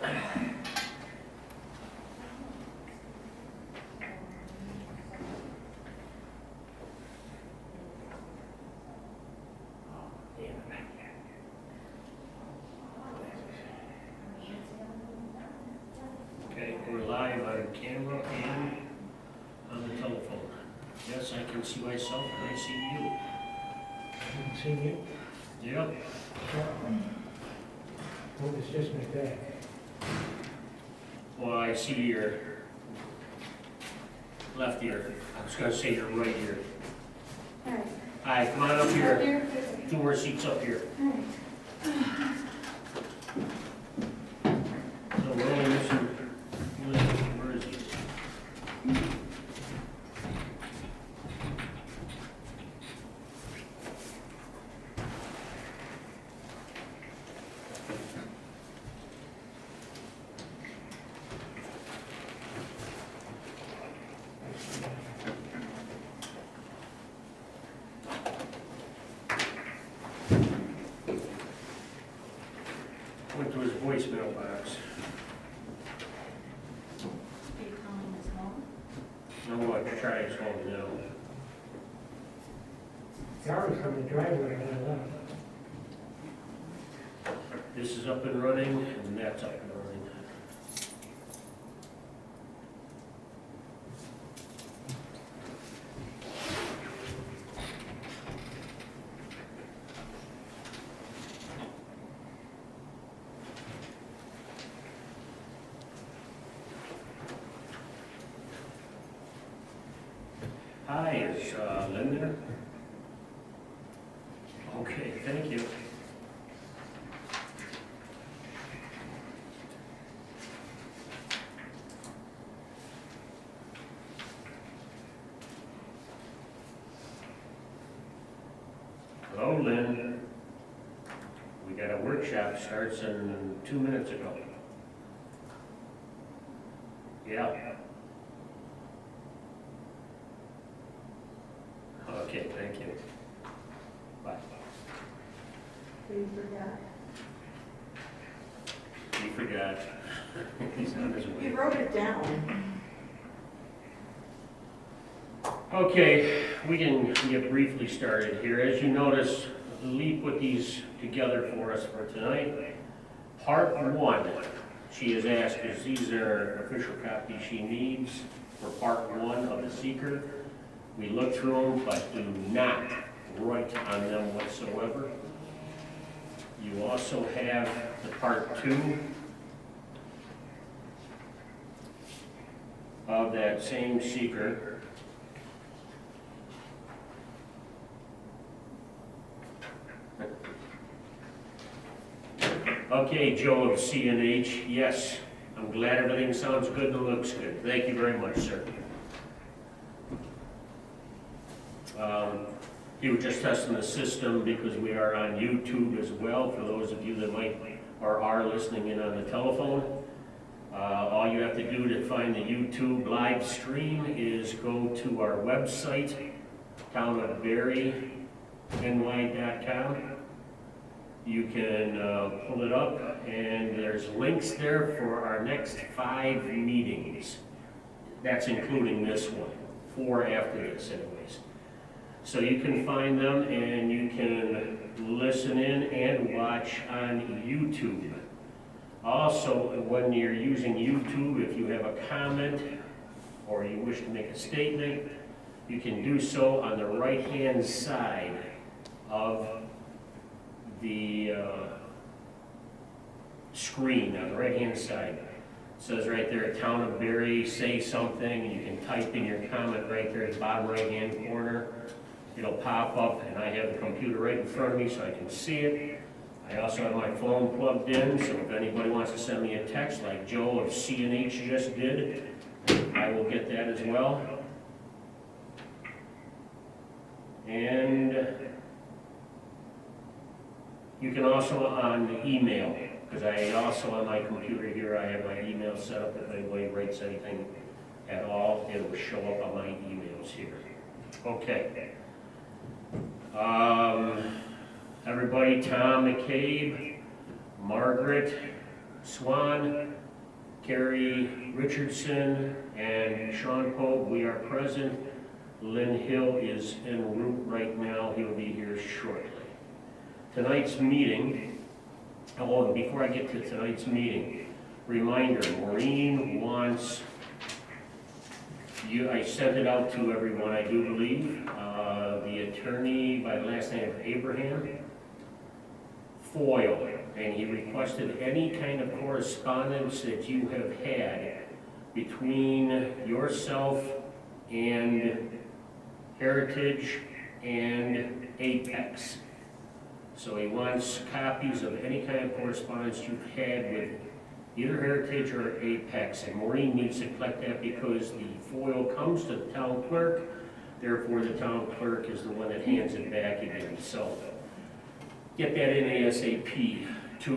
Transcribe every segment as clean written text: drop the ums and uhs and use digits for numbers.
Okay, we're live on camera and on the telephone. Yes, I can see myself and I see you. I can see you. Yep. Oh, it's just my back. Well, I see your left ear. I was gonna say your right ear. Alright. Hi, come on up here. Here. 2 more seats up here. Alright. So we're only missing, where is he? Went to his voicemail box. Are you calling his home? I'm going to try his phone now. Car was from the driveway when I left. This is up and running, and that's up and running. Hi, is Lynn there? Okay, thank you. Hello, Lynn. We got a workshop starts in 2 minutes ago. Yeah. Okay, thank you. Bye. You forgot. He forgot. He's on his way. You wrote it down. Okay, we can get briefly started here. As you notice, Lee put these together for us for tonight. Part 1, she has asked if these are official copies she needs for part 1 of the seeker. We looked through them, but do not write on them whatsoever. You also have the part 2 of that same seeker. Okay, Joe of C&H, yes, I'm glad everything sounds good and looks good. Thank you very much, sir. He was just testing the system because we are on YouTube as well, for those of you that might or are listening in on the telephone. All you have to do to find the YouTube live stream is go to our website, townofbarryny.com. You can pull it up, and there's links there for our next 5 meetings. That's including this one, 4 after this anyways. So you can find them and you can listen in and watch on YouTube. Also, when you're using YouTube, if you have a comment or you wish to make a statement, you can do so on the right-hand side of the screen, on the right-hand side. It says right there, Town of Barre, say something, and you can type in your comment right there at the bottom right-hand corner. It'll pop up, and I have the computer right in front of me so I can see it. I also have my phone plugged in, so if anybody wants to send me a text like Joe of C&H just did, I will get that as well. And you can also on email, because I also on my computer here, I have my email set up. If anybody writes anything at all, it will show up on my emails here. Okay. Everybody, Tom McCabe, Margaret, Swan, Carrie Richardson, and Sean Pope, we are present. Lynn Hill is en route right now. He'll be here shortly. Tonight's meeting, oh, and before I get to tonight's meeting, reminder, Maureen wants you, I sent it out to everyone, I do believe, the attorney by the last name of Abraham, Foyle, and he requested any kind of correspondence that you have had between yourself and Heritage and Apex. So he wants copies of any kind of correspondence you've had with either Heritage or Apex, and Maureen needs to collect that because the FOIL comes to the town clerk, therefore the town clerk is the one that hands it back again. So get that in ASAP to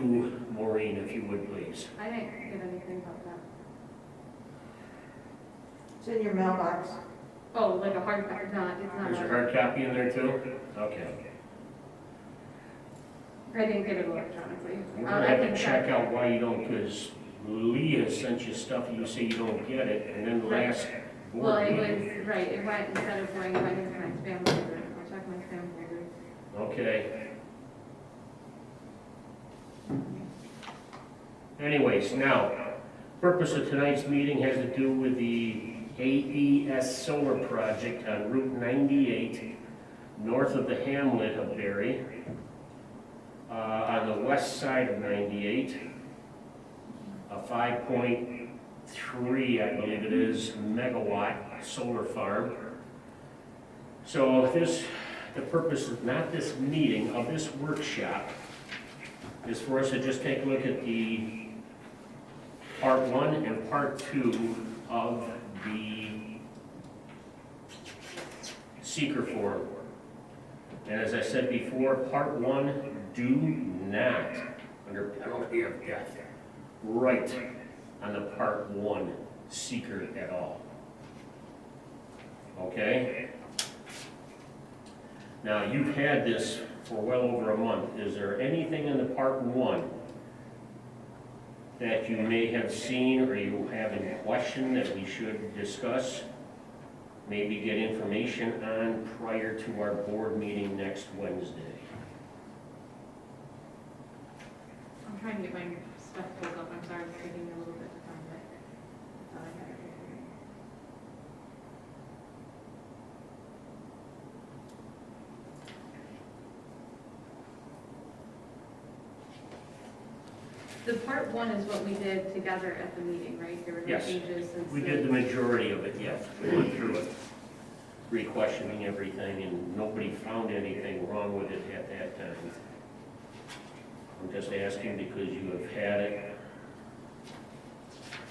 Maureen, if you would please. I didn't get anything about that. It's in your mailbox. Oh, like a hard copy, it's not. There's a hard copy in there too? Okay. I didn't get it electronically. We're gonna have to check out why you don't, because Leah sent you stuff and you say you don't get it, and then the last Well, board it meeting. was, right, it went, instead of going, it went into my spam folder. I'll check my spam folder. Okay. Anyways, now, purpose of tonight's meeting has to do with the AES solar project on Route 98, north of the hamlet of Barre, on the west side of 98, a 5.3, I believe it is, megawatt solar farm. So this, the purpose of not this meeting, of this workshop, is for us to just take a look at the part 1 and part 2 of the seeker form. And as I said before, part 1, do not, under penalty of death, write on the part 1 seeker at all. Okay? Now, you've had this for well over a month. Is there anything in the part 1 that you may have seen or you have in question that we should discuss? Maybe get information on prior to our board meeting next Wednesday. I'm trying to get my stuff pulled up. I'm sorry, it's taking me a little bit to find it. I thought I had it right here. The part 1 is what we did together at the meeting, right? There were no Yes. changes since. We did the majority of it, yes. We went through it, re-questioning everything, and nobody found anything wrong with it at that time. I'm just asking because you have had it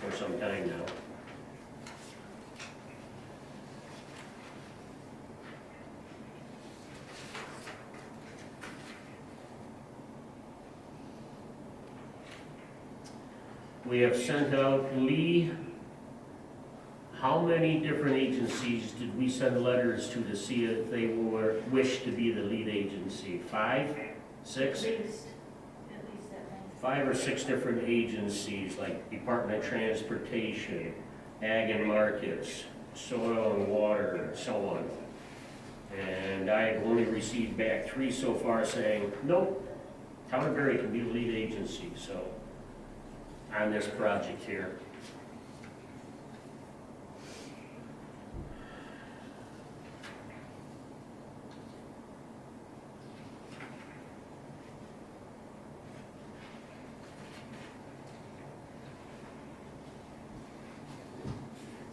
for some time now. We have sent out, Lee, how many different agencies did we send letters to see if they wish to be the lead agency? 5, 6? At least that many. 5 or 6 different agencies, like Department of Transportation, Ag and Markets, Soil and Water, and so on. And I have only received back 3 so far saying, nope, Town of Barre can be the lead agency, so, on this project here.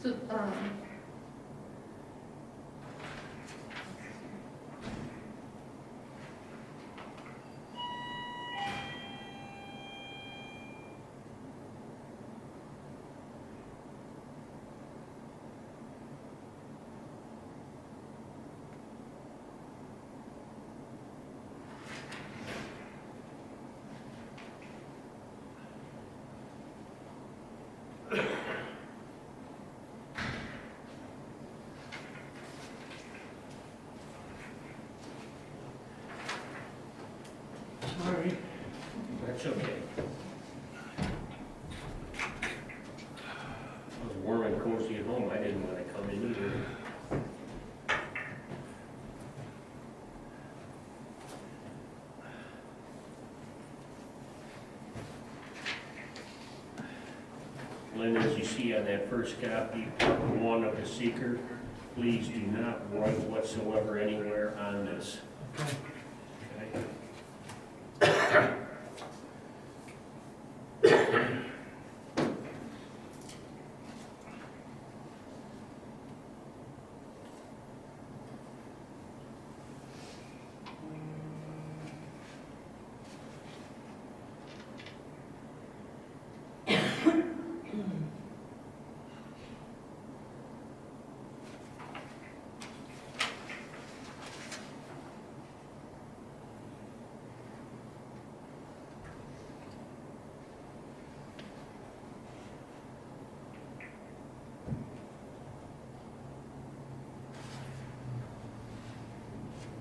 So, Lynn, as you see on that first copy, part one of the seeker, please do not write whatsoever anywhere on this. Okay. Okay?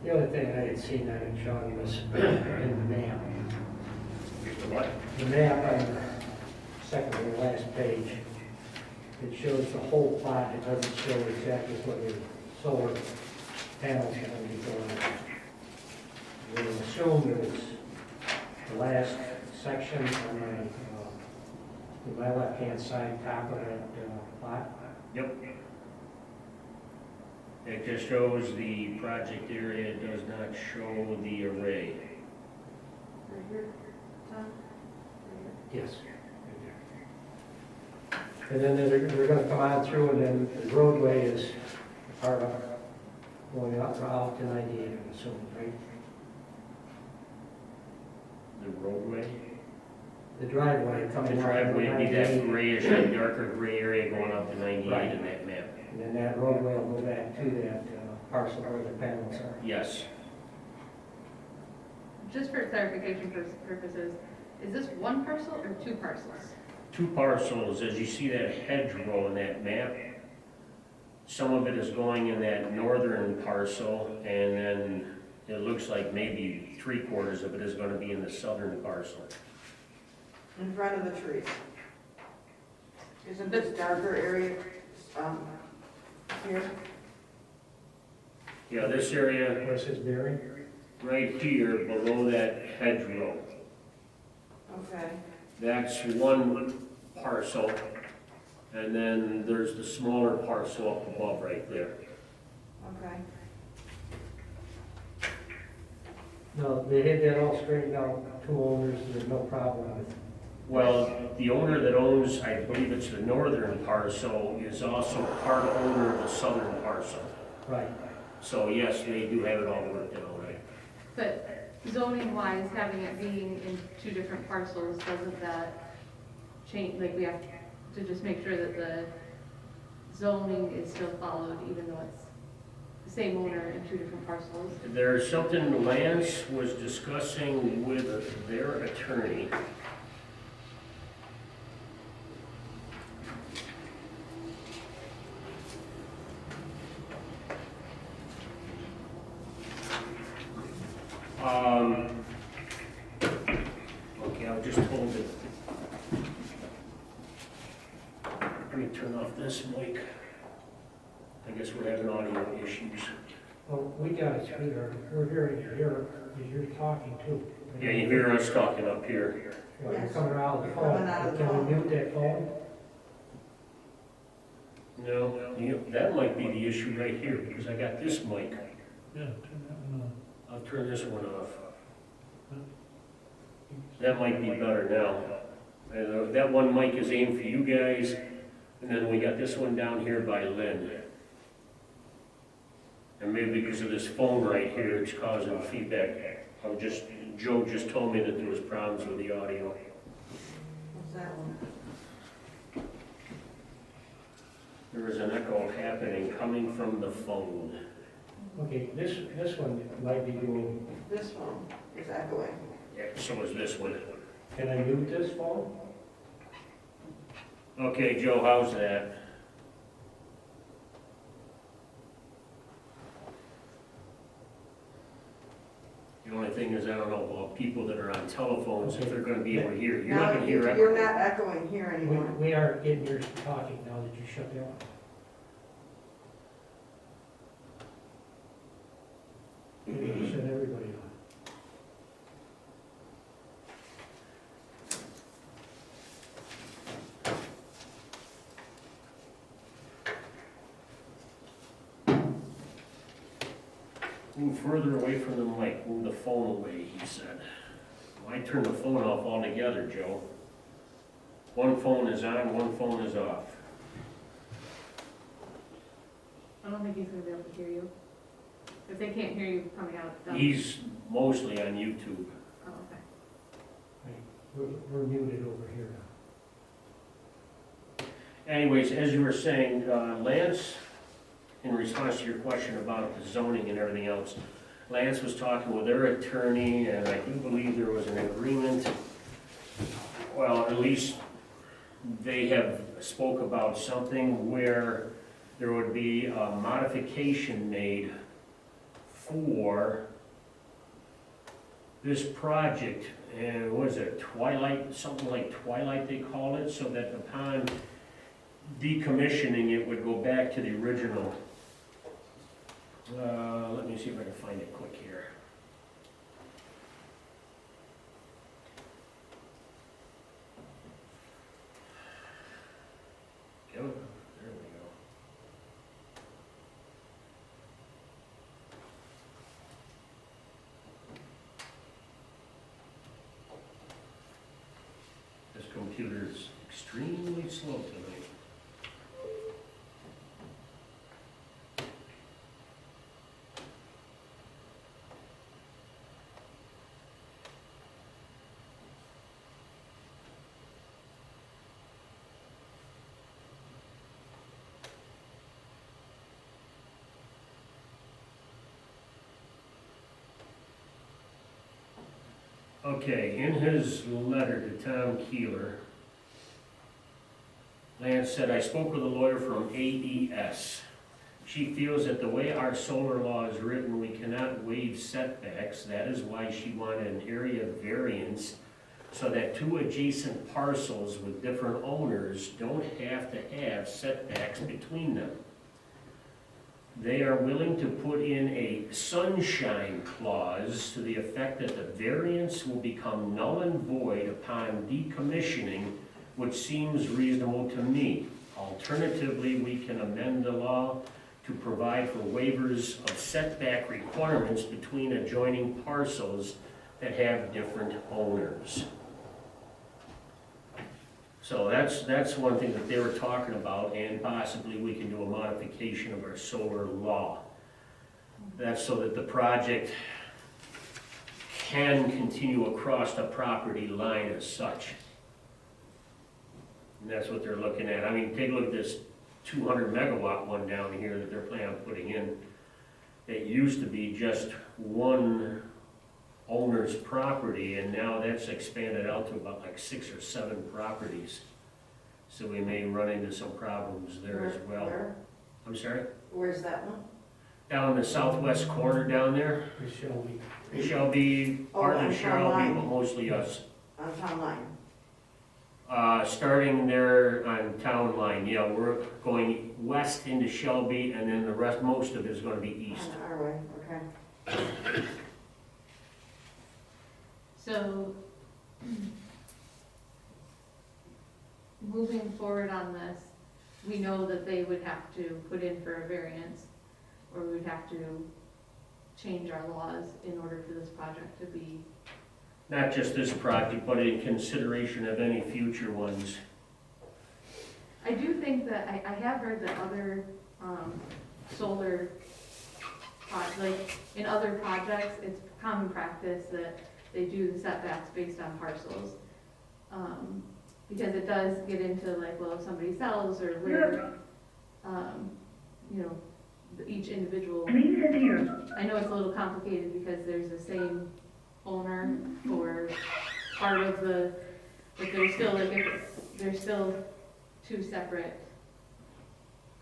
The other thing I had seen on it, Sean, was in the map. The what? The map on the second to the last page, it shows the whole plot. It doesn't show exactly what your solar panels are going to be going on. We assume that it's the last section on my left-hand side, top of that plot. Yep. It just shows the project area, it does not show the array. Right here, Tom? Yes. And then they're going to come on through, and then the roadway is part of going out to 98, I'm assuming, right? The roadway? The driveway The coming out to driveway would be that 98, grayish, that darker gray area going up to 98 Right. in that map. and then that roadway will go back to that parcel where the panels are. Yes. Just for clarification purposes, is this one parcel or two parcels? Two parcels, as you see that hedgerow in that map, some of it is going in that northern parcel, and then it looks like maybe 3/4 of it is going to be in the southern parcel. In front of the trees. Isn't this darker area, here? Yeah, this area Where it says Barry? right here below that hedgerow, Okay. that's one parcel, and then there's the smaller parcel up above right there. Okay. No, they had that all straightened out, two owners, there's no problem with it. Well, the owner that owns, I believe it's the northern parcel, is also part owner of the southern parcel. Right. So yes, they do have it all worked out, right? But zoning wise, having it being in two different parcels, doesn't that change, like we have to just make sure that the zoning is still followed even though it's the same owner in two different parcels? There's something Lance was discussing with their attorney. Okay, I'll just hold it. Let me turn off this mic. I guess we're having audio issues. Well, we got it, sweetheart. We're hearing you here, because you're talking too. Yeah, you hear us talking up here. You're Yes. coming out of the You're phone. coming out of the Can phone. we mute that phone? No, that might be the issue right here, because I got this mic. Yeah, turn that one on. I'll turn this one off. That might be better now. And that one mic is aimed for you guys, and then we got this one down here by Lynn. And maybe because of this phone right here, it's causing feedback. Joe just told me that there was problems with the audio. What's that one? There is an echo happening coming from the phone. Okay, this one might be doing, This one is echoing. Yeah, so is this one. can I mute this phone? Okay, Joe, how's that? The only thing is, I don't know about people that are on telephones, if they're gonna be able to hear. You're not Now, gonna hear you're echo. not echoing here anymore. We are getting yours talking now that you shut down. You shut everybody on. Move further away from the mic, move the phone away, he said. Why turn the phone off altogether, Joe? One phone is on, one phone is off. I don't think he's gonna be able to hear you. If they can't hear you coming out. He's mostly on YouTube. Oh, okay. We're muted over here now. Anyways, as you were saying, Lance, in response to your question about the zoning and everything else, Lance was talking with their attorney, and I do believe there was an agreement. Well, at least they have spoke about something where there would be a modification made for this project, and what is it, Twilight, something like Twilight they call it, so that upon decommissioning it would go back to the original. Let me see if I can find it quick here. Go, there we go. This computer's extremely slow tonight. Okay, in his letter to Tom Keeler, Lance said, I spoke with a lawyer from AES. She feels that the way our solar law is written, we cannot waive setbacks. That is why she wanted an area variance so that two adjacent parcels with different owners don't have to have setbacks between them. They are willing to put in a sunshine clause to the effect that the variance will become null and void upon decommissioning, which seems reasonable to me. Alternatively, we can amend the law to provide for waivers of setback requirements between adjoining parcels that have different owners. So that's one thing that they were talking about, and possibly we can do a modification of our solar law. That's so that the project can continue across the property line as such. And that's what they're looking at. I mean, take a look at this 200 megawatt one down here that they're planning on putting in. It used to be just one owner's property, and now that's expanded out to about like 6 or 7 properties. So we may run into some problems there as well. Where? I'm sorry? Where's that one? Down in the southwest corner down there, It shall be. Shelby, part on of Town Shelby, Line. but mostly us. On Town Line. Starting there on Town Line, yeah, we're going west into Shelby, and then the rest, most of it is gonna be east. On our way, okay. So, moving forward on this, we know that they would have to put in for a variance, or we would have to change our laws in order for this project to be, Not just this project, but in consideration of any future ones. I do think that, I have heard that other, solar, like, in other projects, it's common practice that they do the setbacks based on parcels. Because it does get into like, well, if somebody sells or where, you know, each individual. I know it's a little complicated because there's the same owner for part of the, but there's still like, there's still 2 separate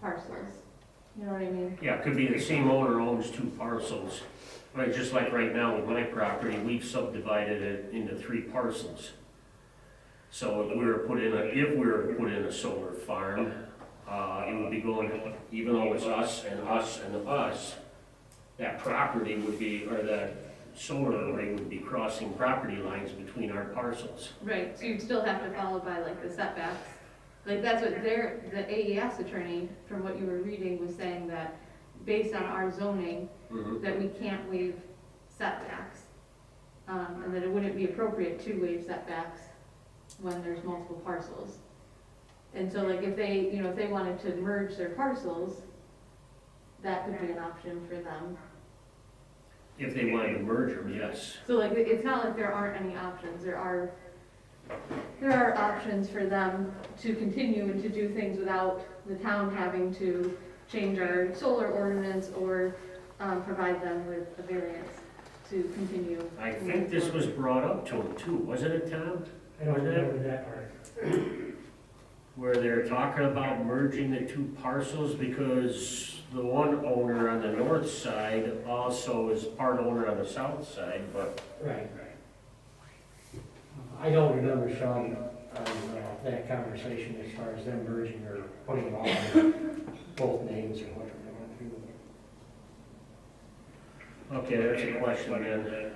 parcels. You know what I mean? Yeah, it could be the same owner owns 2 parcels. Right, just like right now with my property, we've subdivided it into 3 parcels. So if we were to put in a solar farm, it would be going, even though it's us and us and us, that property would be, or that solar array would be crossing property lines between our parcels. Right, so you'd still have to follow by like the setbacks. Like that's what the AES attorney, from what you were reading, was saying that based on our zoning, Mhm. that we can't waive setbacks. And that it wouldn't be appropriate to waive setbacks when there's multiple parcels. And so like if they, you know, if they wanted to merge their parcels, that could be an option for them. If they wanted to merge them, yes. So like, it's not like there aren't any options, there are options for them to continue and to do things without the town having to change our solar ordinance or provide them with a variance to continue. I think this was brought up to them too, wasn't it, Tom? I don't remember that part. Where they're talking about merging the two parcels because the one owner on the north side also is part owner on the south side, but Right. I don't remember, Sean, that conversation as far as them merging or putting them all in both names or whatever they went through. okay, there's a question then.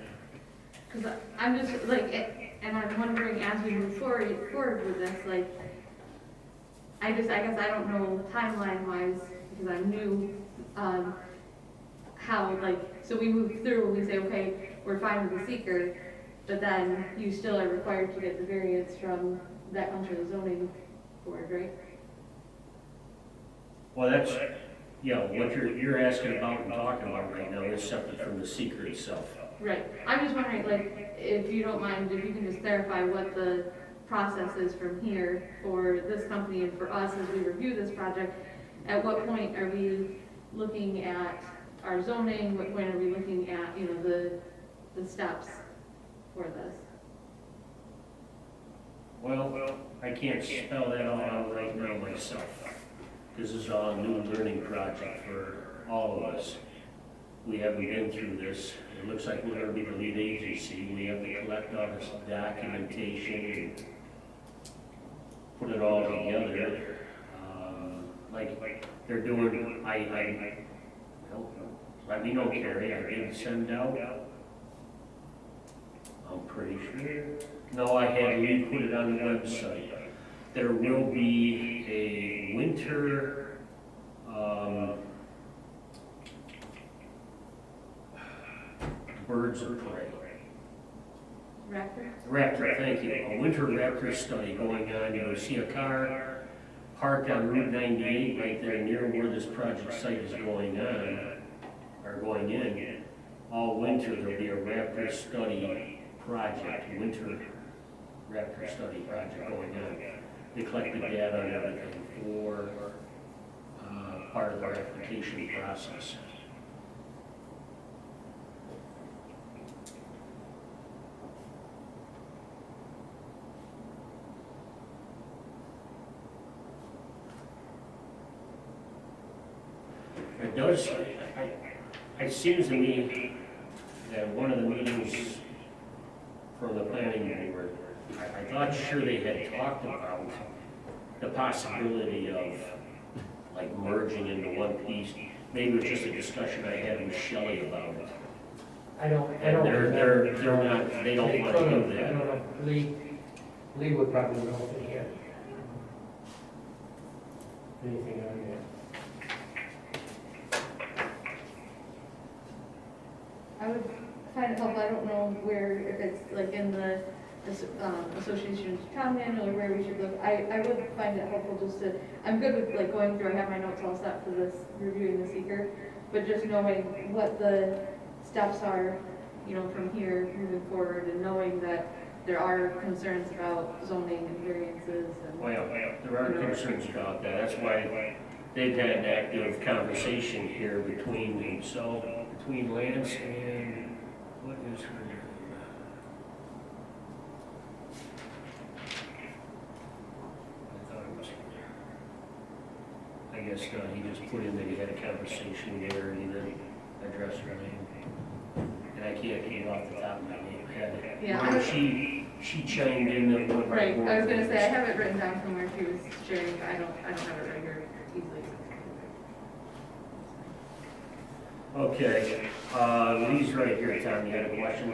Because I'm just like, and I'm wondering as we move forward with this, like, I guess I don't know timeline wise, because I'm new, how, like, so we move through and we say, okay, we're fine with the seeker, but then you still are required to get the variance from that comes from the zoning board, right? Well, that's, yeah, what you're asking about and talking about right now is separate from the seeker itself. Right. I'm just wondering, like, if you don't mind, if you can just clarify what the process is from here for this company and for us as we review this project. At what point are we looking at our zoning? What point are we looking at, you know, the steps for this? Well, I can't spell that all out right now myself. This is all a new learning project for all of us. We haven't been through this. It looks like we're gonna be the lead agency. We have to collect all this documentation and put it all together. Like they're doing, well, let me know, Carrie, I did send out, I'm pretty sure. No, I had Lee put it on the website. There will be a winter, birds of prey. Raptor? Raptor, thank you. A winter raptor study going on. You'll see a car parked on Route 98 right there near where this project site is going on, or going in. All winter, there'll be a raptor study project, winter raptor study project going on. They collect the data and everything for part of their application process. It does, it seems to me that one of the meetings from the planning board, I thought sure they had talked about the possibility of like merging into one piece. Maybe it was just a discussion I had with Shelley about it. I don't And remember. they're not, they don't want to do I don't that. know, Lee would probably know if they had anything on that. I would find it helpful, I don't know where, if it's like in the association's town manual or where we should look. I would find it helpful just to, I'm good with like going through, I have my notes all set for this, reviewing the seeker, but just knowing what the steps are, you know, from here moving forward and knowing that there are concerns about zoning and variances and. Well, there are concerns about that. That's why they've had an active conversation here between himself, between Lance and, what is her name? I thought it was, I guess, he just put in that he had a conversation with her and he didn't address her name. And I can't keep off the top of my head. Yeah, Remember, she chimed in that one of our Right, I was gonna board say, I have it written down somewhere she was sharing, but I don't have it right here easily. Okay, Lee's right here, Tom, you had a question?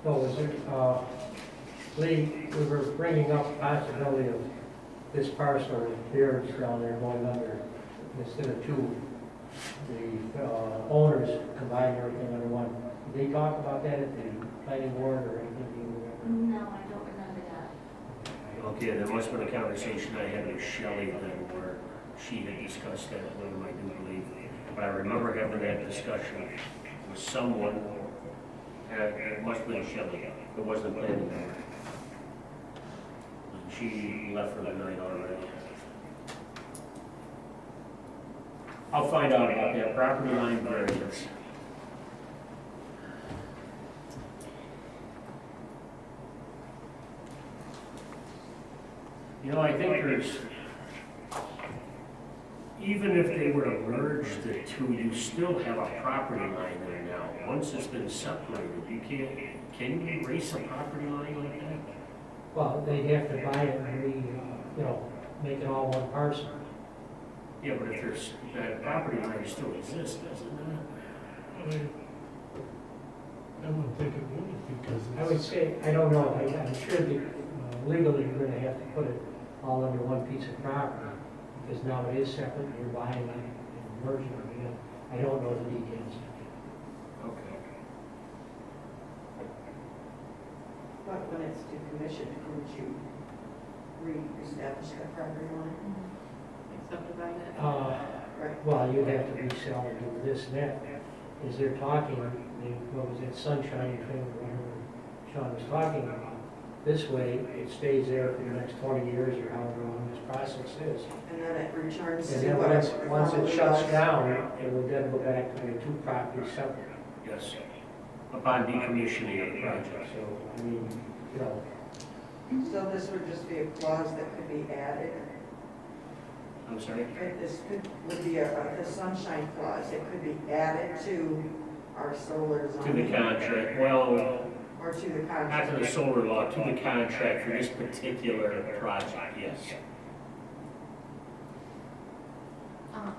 No, is there, Lee, we were bringing up possibility of this parcel of Beards down there going under, instead of two the owners combine everything under one. Did they talk about that at the planning board or anything? Do you remember? No, I don't remember that. Okay, there must have been a conversation I had with Shelley then where she had discussed that with him, I do believe. But I remember having that discussion with someone, and it must have been Shelley, it wasn't planning board. She left for the night already. I'll find out about that property line variance. You know, I think there's, even if they were to merge the two, you still have a property line there now. Once it's been separated, you can you erase a property line like that? Well, they'd have to buy it and make it all one parcel. Yeah, but if there's, that property line still exists, doesn't it? I wouldn't think it would, because I would say, I don't know, I'm sure that legally you're gonna have to put it all under one piece of property, because now it is separate, you're buying it and merging it, I don't know the details. Okay. But when it's decommissioned, would you re-establish that property line? Subdivide it. Right. Well, you'd have to resell and do this and that. As they're talking, what was that sunshine thing, whatever Sean was talking about, this way, it stays there for the next 20 years or however long this process is. And then it returns And to then what once it once it formerly shuts was. down, it would then go back to the two properties separate. Yes. Upon decommissioning of the project. So, I mean, So this would just be a clause that could be added? I'm sorry? Would be the sunshine clause, it could be added to our solar To zoning? the contract, well, Or to the not contract? to the solar law, to the contract for this particular project, yes. Um,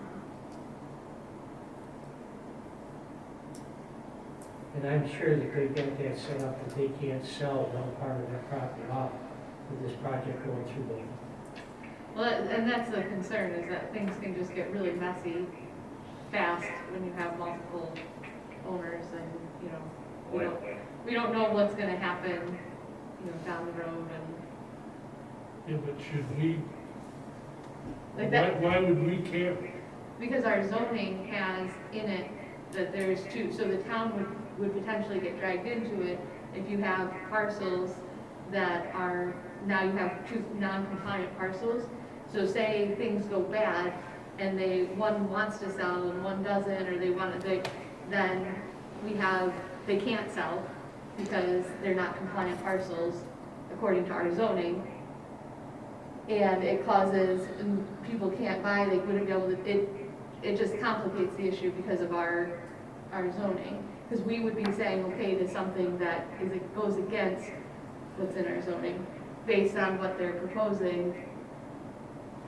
and I'm sure that they've got that set up that they can't sell one part of their property off with this project going through them. Well, and that's the concern, is that things can just get really messy fast when you have multiple owners and, we don't know what's gonna happen, down the road and yeah, but should we, like that. why would we care? Because our zoning has in it that there's two, so the town would potentially get dragged into it if you have parcels that are, now you have two non-compliant parcels. So say things go bad and one wants to sell and one doesn't, or then they can't sell because they're not compliant parcels according to our zoning. And it causes, people can't buy, they wouldn't be able to, it just complicates the issue because of our zoning. Because we would be saying okay to something that goes against what's in our zoning, based on what they're proposing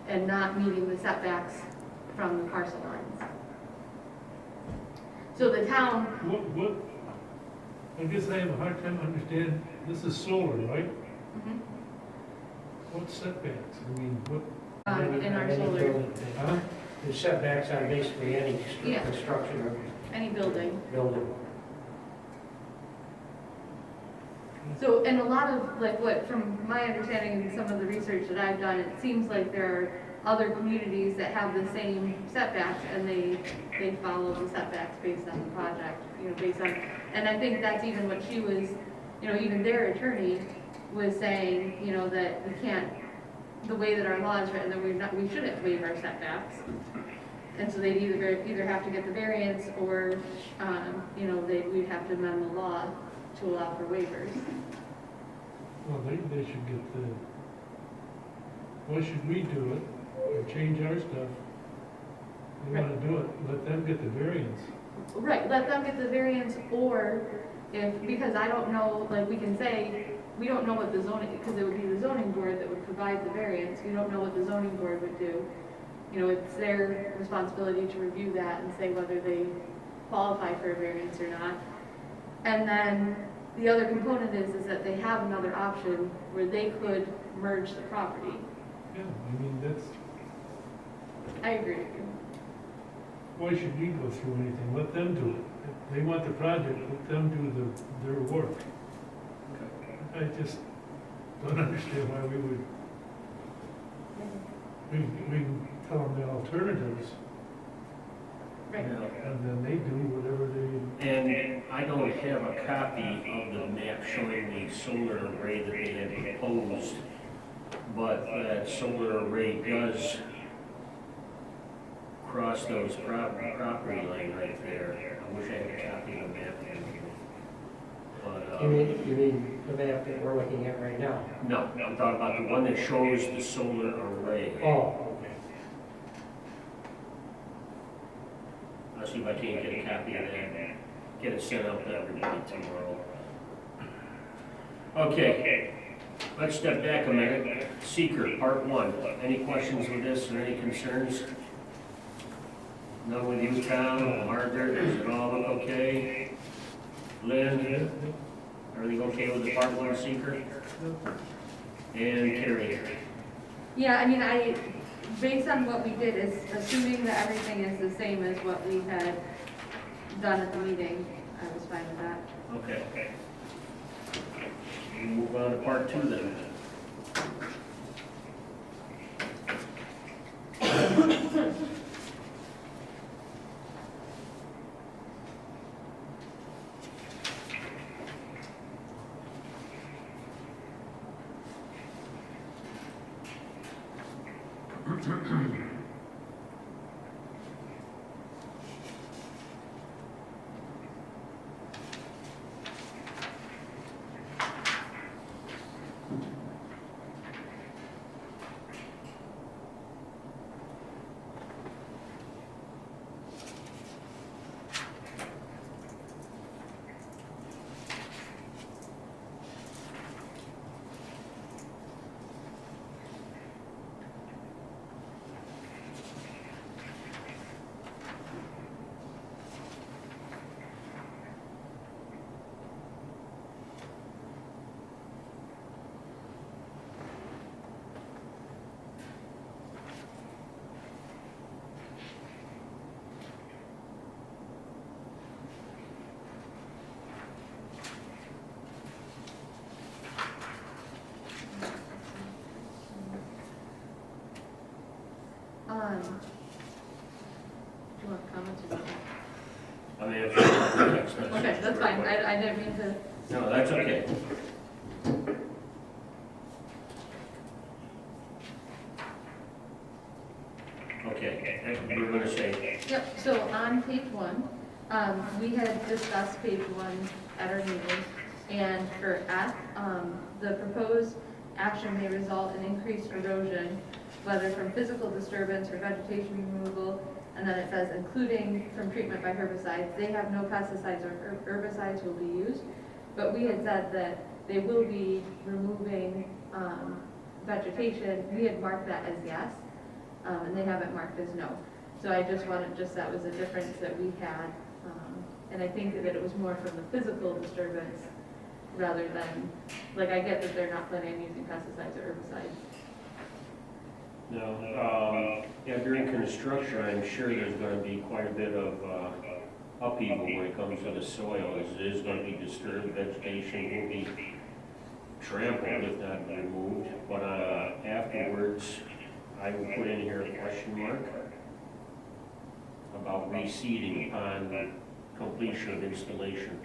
and not meeting the setbacks from the parcel lines. So the town, What, I guess I have a hard time understanding, this is solar, right? mhm, What setbacks? I mean, what, in our Any solar, building, there's setbacks on basically any Yeah. construction or any building. building. So, and a lot of, from my understanding and some of the research that I've done, it seems like there are other communities that have the same setbacks, and they follow the setbacks based on the project, based on, and I think that's even what she was, even their attorney was saying, that we can't, the way that our law is written, that we shouldn't waive our setbacks. And so they'd either have to get the variance, or, we'd have to amend the law to allow for waivers. well, they should get the, why should we do it or change our stuff? They wanna do it, let them get the variance. Right, let them get the variance, or because I don't know, we can say, we don't know what the zoning, because it would be the zoning board that would provide the variance, we don't know what the zoning board would do. It's their responsibility to review that and say whether they qualify for a variance or not. And then the other component is that they have another option where they could merge the property. Yeah, I mean, that's, I agree with you. why should we go through anything? Let them do it. If they want the project, let them do their work. I just don't understand why we would, we can tell them the alternatives, Right. and then they do whatever they, And I don't have a copy of the map showing the solar array that they had proposed, but that solar array does cross those property line right there. I wish I had a copy of the map. But, You mean the map that we're looking at right now? no, I'm talking about the one that shows the solar array. Oh, okay. I'll see if I can't get a copy of that, get it sent out to everybody tomorrow. Okay, let's step back a minute. Seeker, part one. Any questions with this or any concerns? None with you, Tom, Margaret, does it all look okay? Lynn, everything okay with the part one seeker? And Carrie? Yeah, I mean, based on what we did, is assuming that everything is the same as what we had done at the meeting, I was fine with that. Okay. We move on to part two then. Do you want comments or? I mean, if you're next, Okay, that's fine, I didn't mean to. No, that's okay. Okay, you were gonna say, Yep, so on page one, we had discussed page one at our meeting, and for F, the proposed action may result in increased erosion, whether from physical disturbance or vegetation removal, and then it says including from treatment by herbicides. They have no pesticides or herbicides will be used, but we had said that they will be removing vegetation. We had marked that as yes, and they haven't marked as no. So I just wanted, that was a difference that we had, and I think that it was more from the physical disturbance rather than, like, I get that they're not planning on using pesticides or herbicides. no, yeah, during construction, I'm sure there's gonna be quite a bit of upheaval when it comes to the soil. It is gonna be disturbed, vegetation will be trampled if not removed, but afterwards, I will put in here a question mark about reseeding upon completion of installation.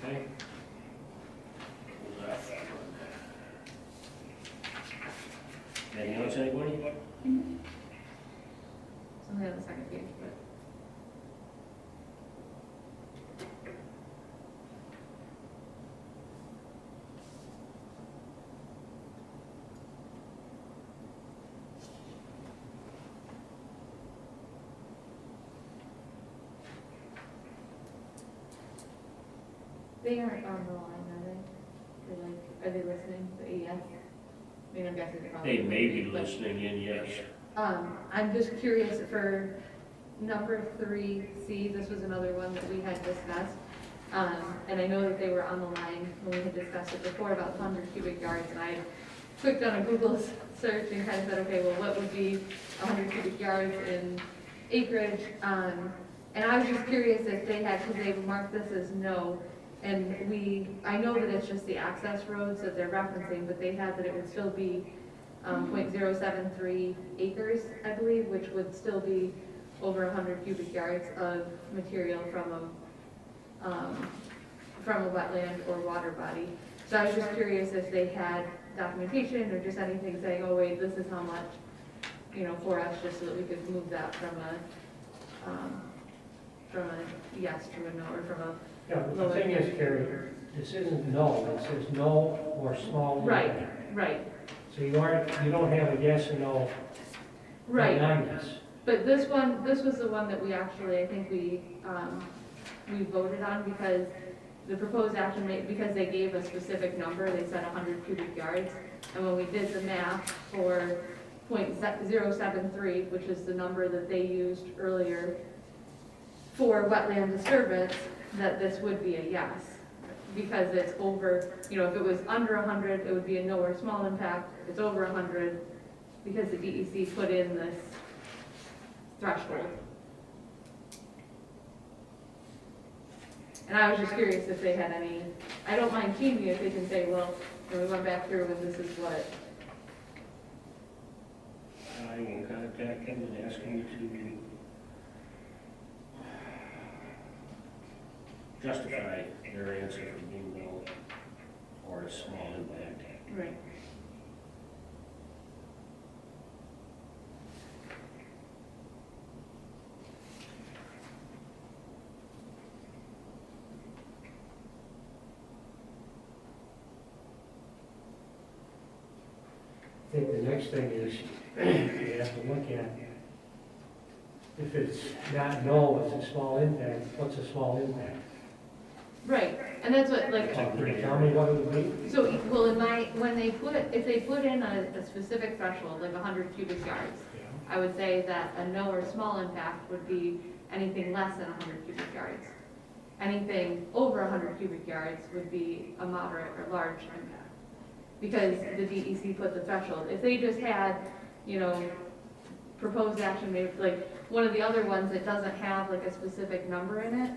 Okay. they aren't on the line, are they? They're like, are they listening, the AES? I mean, I'm guessing they're probably. They may be listening in, yes. I'm just curious for number 3C, this was another one that we had discussed. And I know that they were on the line when we had discussed it before about 100 cubic yards, and I clicked on a Google search and kind of said, okay, well, what would be 100 cubic yards in acreage? And I was just curious if they had, because they marked this as no, and I know that it's just the access roads that they're referencing, but they had that it would still be 0.073 acres, I believe, which would still be over 100 cubic yards of material from a wetland or water body. So I was just curious if they had documentation or just anything saying, oh wait, this is how much, for us, just so that we could move that from a yes to a no, or from a. Yeah, but the thing is, Carrie, this isn't no, it says no or small impact. Right, So you don't have a yes and no right. behind this. But this was the one that we actually, I think we voted on because the proposed action because they gave a specific number, they said 100 cubic yards. And when we did the math for 0.073, which is the number that they used earlier for wetland disturbance, that this would be a yes. Because it's over, if it was under 100, it would be a no or small impact. If it's over 100, because the DEC put in this threshold. And I was just curious if they had any, I don't mind changing if they can say, well, we went back through and this is what. I will contact them and ask them to justify their answer for being no or a small impact. Right. I think the next thing is, you have to look at, if it's not no, it's a small impact, what's a small impact? Right, and that's what, like, Can you tell me what it would be? so, well, if they put in a specific threshold, like 100 cubic yards, I would say that a no or small impact would be anything less than 100 cubic yards. Anything over 100 cubic yards would be a moderate or large impact. Because the DEC put the threshold. If they just had, proposed action, maybe like one of the other ones that doesn't have like a specific number in it,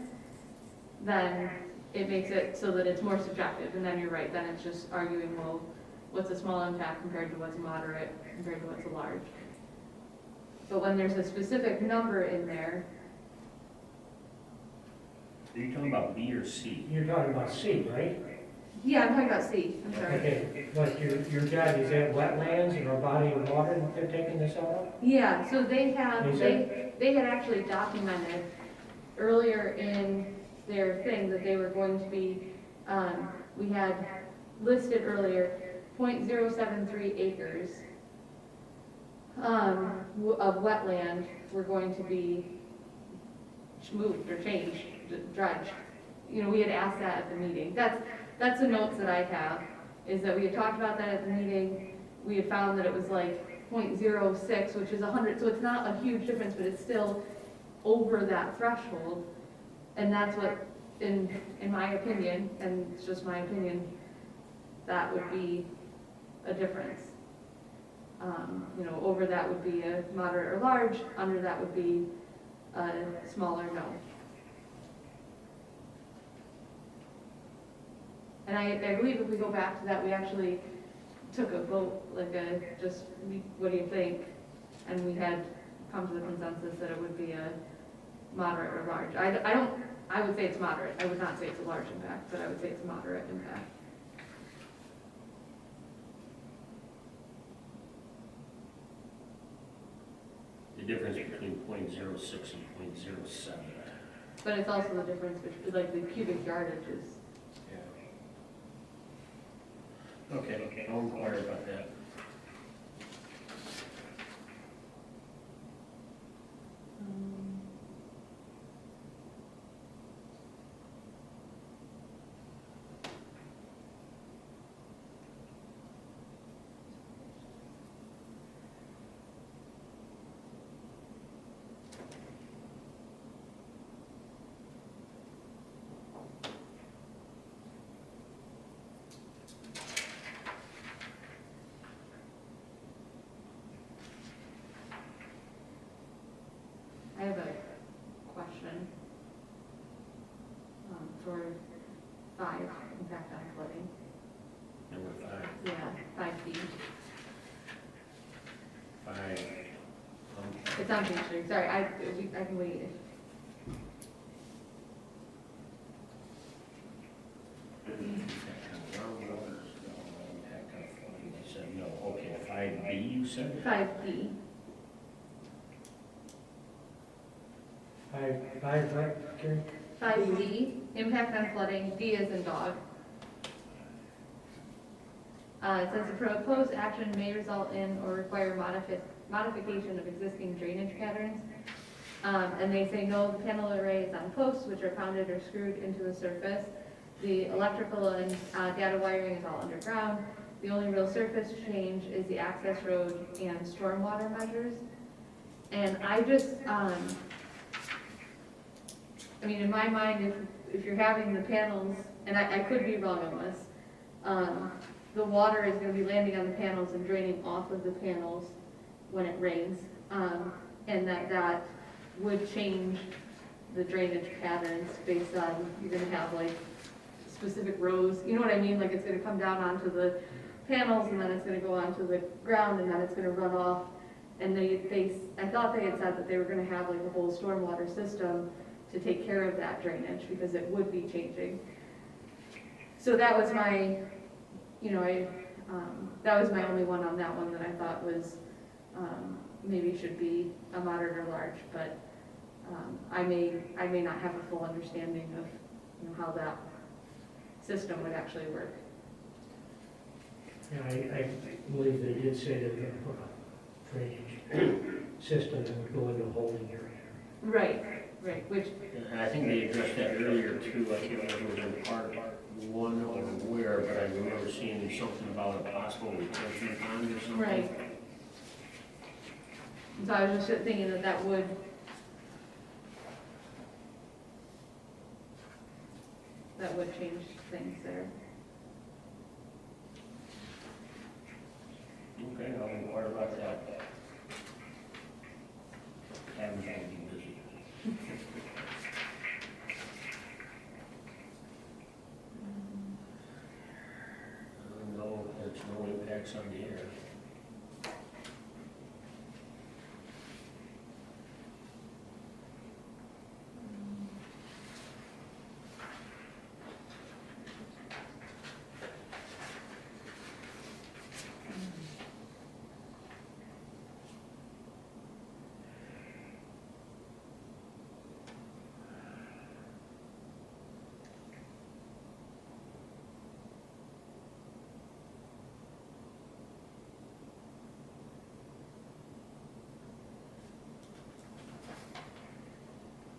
then it makes it so that it's more subjective. And then you're right, then it's just arguing, well, what's a small impact compared to what's moderate, compared to what's a large. But when there's a specific number in there, Are you talking about B or C? You're talking about C, right? yeah, I'm talking about C, I'm sorry. Okay, but your job, is that wetlands or a body of water that they're taking this out of? Yeah, so they have, Is they had actually documented earlier in their thing that they were going to be, we had listed earlier 0.073 acres of wetland were going to be moved or changed, dredged. We had asked that at the meeting. That's the notes that I have, is that we had talked about that at the meeting. We had found that it was like 0.06, which is 100, so it's not a huge difference, but it's still over that threshold. And that's what, in my opinion, and it's just my opinion, that would be a difference. Over that would be a moderate or large, under that would be a smaller no. And I believe if we go back to that, we actually took a vote, what do you think? And we had come to the consensus that it would be a moderate or large. I would say it's moderate. I would not say it's a large impact, but I would say it's a moderate impact. The difference between 0.06 and 0.07. But it's also the difference between, like, the cubic yardage is. Okay, I'll inquire about that. I have a question for 5, impact on flooding. Number 5. Yeah, 5B. 5. It's on page 3, sorry, I can wait. You said no, okay, 5B you said? 5D. Five, what, Gary? 5D, impact on flooding, D is in dog. It says the proposed action may result in or require modification of existing drainage patterns. And they say no, the panel array is on posts which are pounded or screwed into the surface. The electrical and data wiring is all underground. The only real surface change is the access road and stormwater measures. And I just, I mean, in my mind, if you're having the panels, and I could be wrong on this, the water is gonna be landing on the panels and draining off of the panels when it rains, and that would change the drainage patterns based on, you're gonna have like specific rows, you know what I mean? Like it's gonna come down onto the panels and then it's gonna go onto the ground and then it's gonna run off. And I thought they had said that they were gonna have like a whole stormwater system to take care of that drainage because it would be changing. So that was my, you know, that was my only one on that one that I thought was, maybe should be a moderate or large, but I may not have a full understanding of, you know, how that system would actually work. Yeah, I believe they did say they're gonna put a drainage system that would go into a holding area. Right, which, And I think they addressed that earlier too, I can't remember if it was in part 1 or where, but I remember seeing something about a possible retention pond or something. right. So I was just thinking that would, change things there. Okay, I'll inquire about that. Haven't been busy. No, there's no impacts on the air.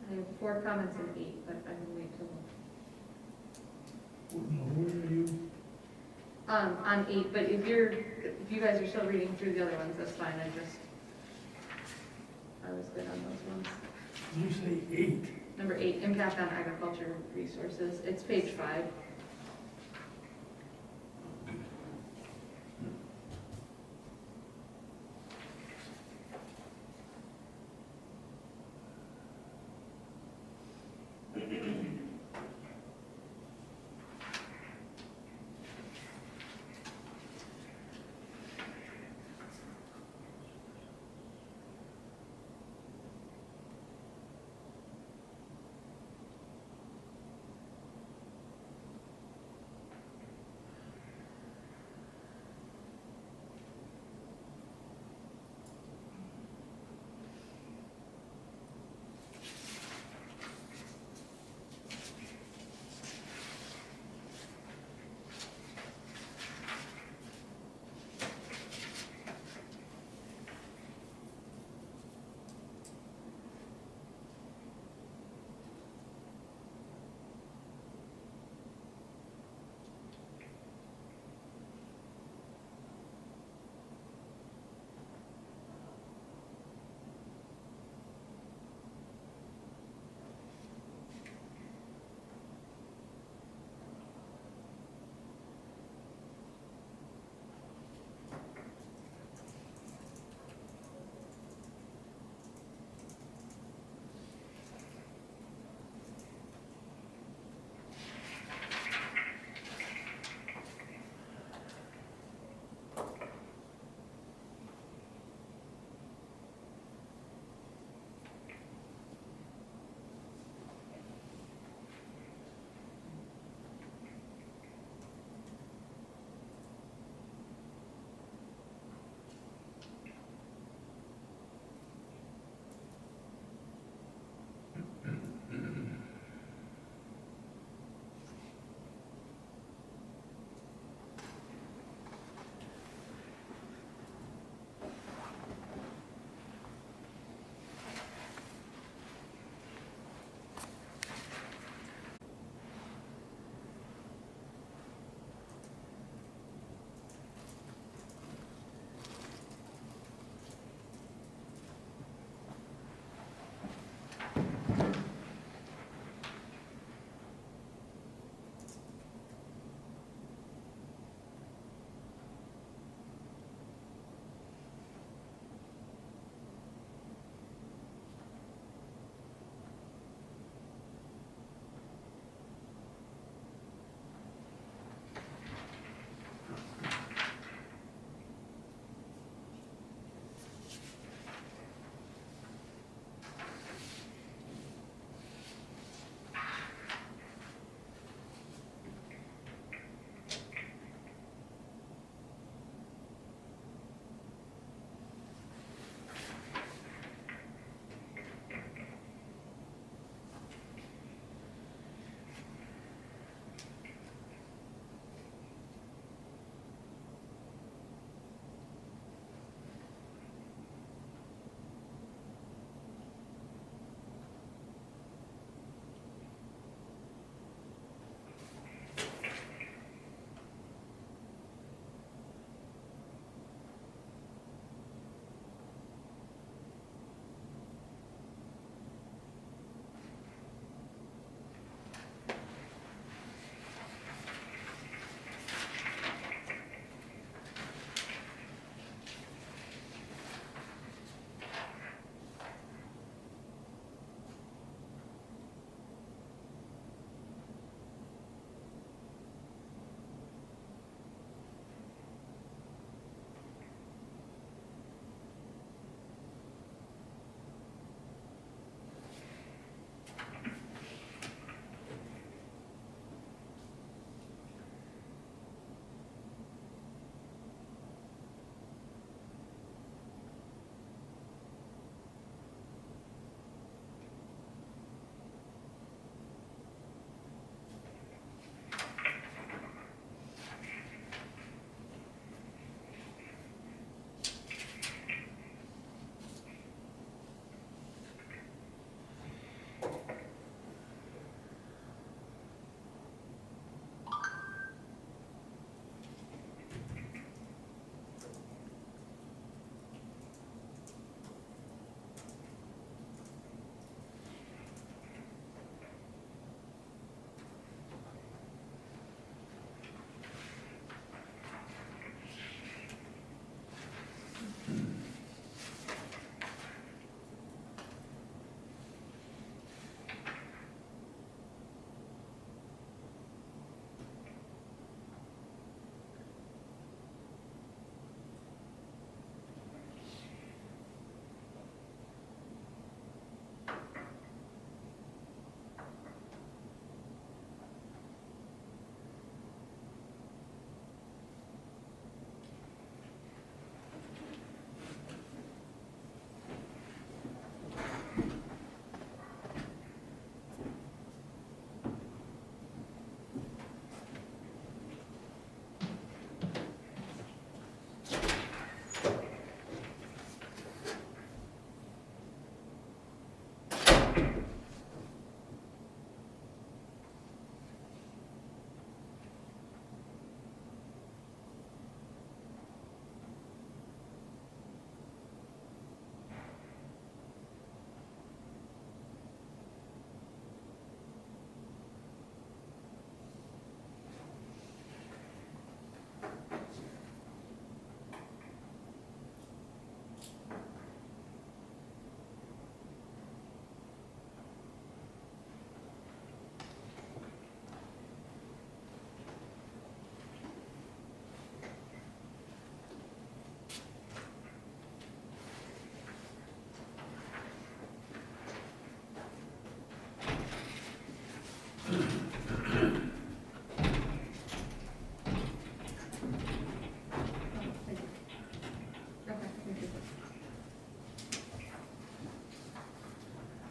I have 4 comments in 8, but I can wait till. Where are you? On 8, but if you guys are still reading through the other ones, that's fine, I was good on those ones. You say 8. Number 8, impact on agriculture resources, it's page 5.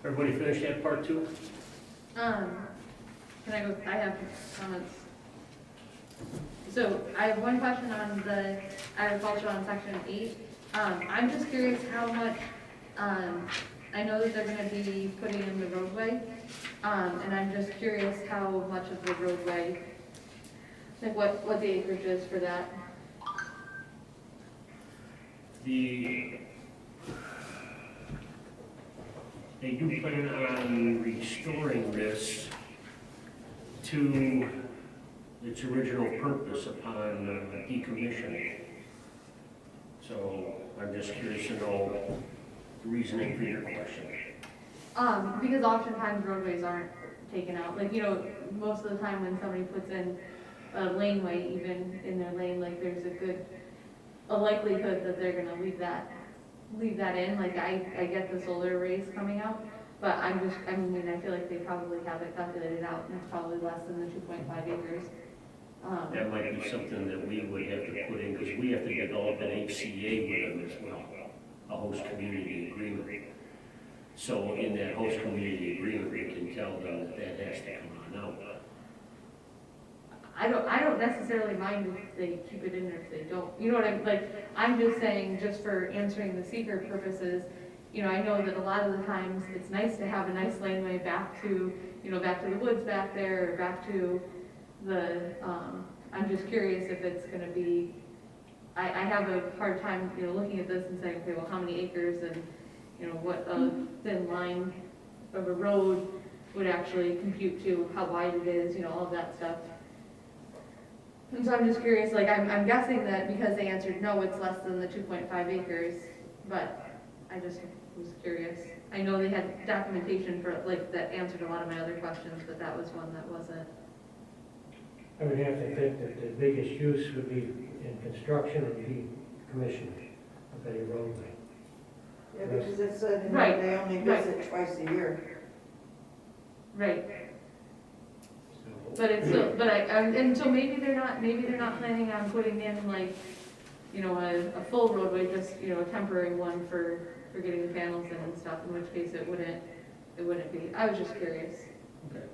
Everybody finish that part too? Can I go, I have comments. So I have one question on the agriculture on section 8. I'm just curious how much, I know that they're gonna be putting in the roadway, and I'm just curious how much of the roadway, like what the acreage is for that. They do plan on restoring this to its original purpose upon decommissioning. So I'm just curious to know the reasoning for your question. Because oftentimes roadways aren't taken out, like, you know, most of the time when somebody puts in a laneway, even in their lane, like, there's a likelihood that they're gonna leave that in, like, I get the solar arrays coming out, but I mean, I feel like they probably have it calculated out, and it's probably less than the 2.5 acres. That might be something that we would have to put in, because we have to develop an HCA with them as well, a host community agreement. So in that host community agreement, we can tell them that that has to come on out. I don't necessarily mind if they keep it in or if they don't, you know what I'm, like, I'm just saying, just for answering the seeker purposes, you know, I know that a lot of the times, it's nice to have a nice laneway back to, you know, back to the woods back there, or back to the, I'm just curious if it's gonna be, I have a hard time, you know, looking at this and saying, okay, well, how many acres and, you know, what a thin line of a road would actually compute to, how wide it is, you know, all of that stuff. And so I'm just curious, like, I'm guessing that because they answered no, it's less than the 2.5 acres, but I just was curious. I know they had documentation for, like, that answered a lot of my other questions, but that was one that wasn't. I would have to think that the biggest use would be in construction and decommissioning of any roadway. Yeah, because it said in there Right, they only right. visit twice a year. Right, So, but it's still, but and so maybe they're not planning on putting in, like, you know, a full roadway, just, you know, a temporary one for getting the panels in and stuff, in which case it wouldn't be. I was just curious. Okay.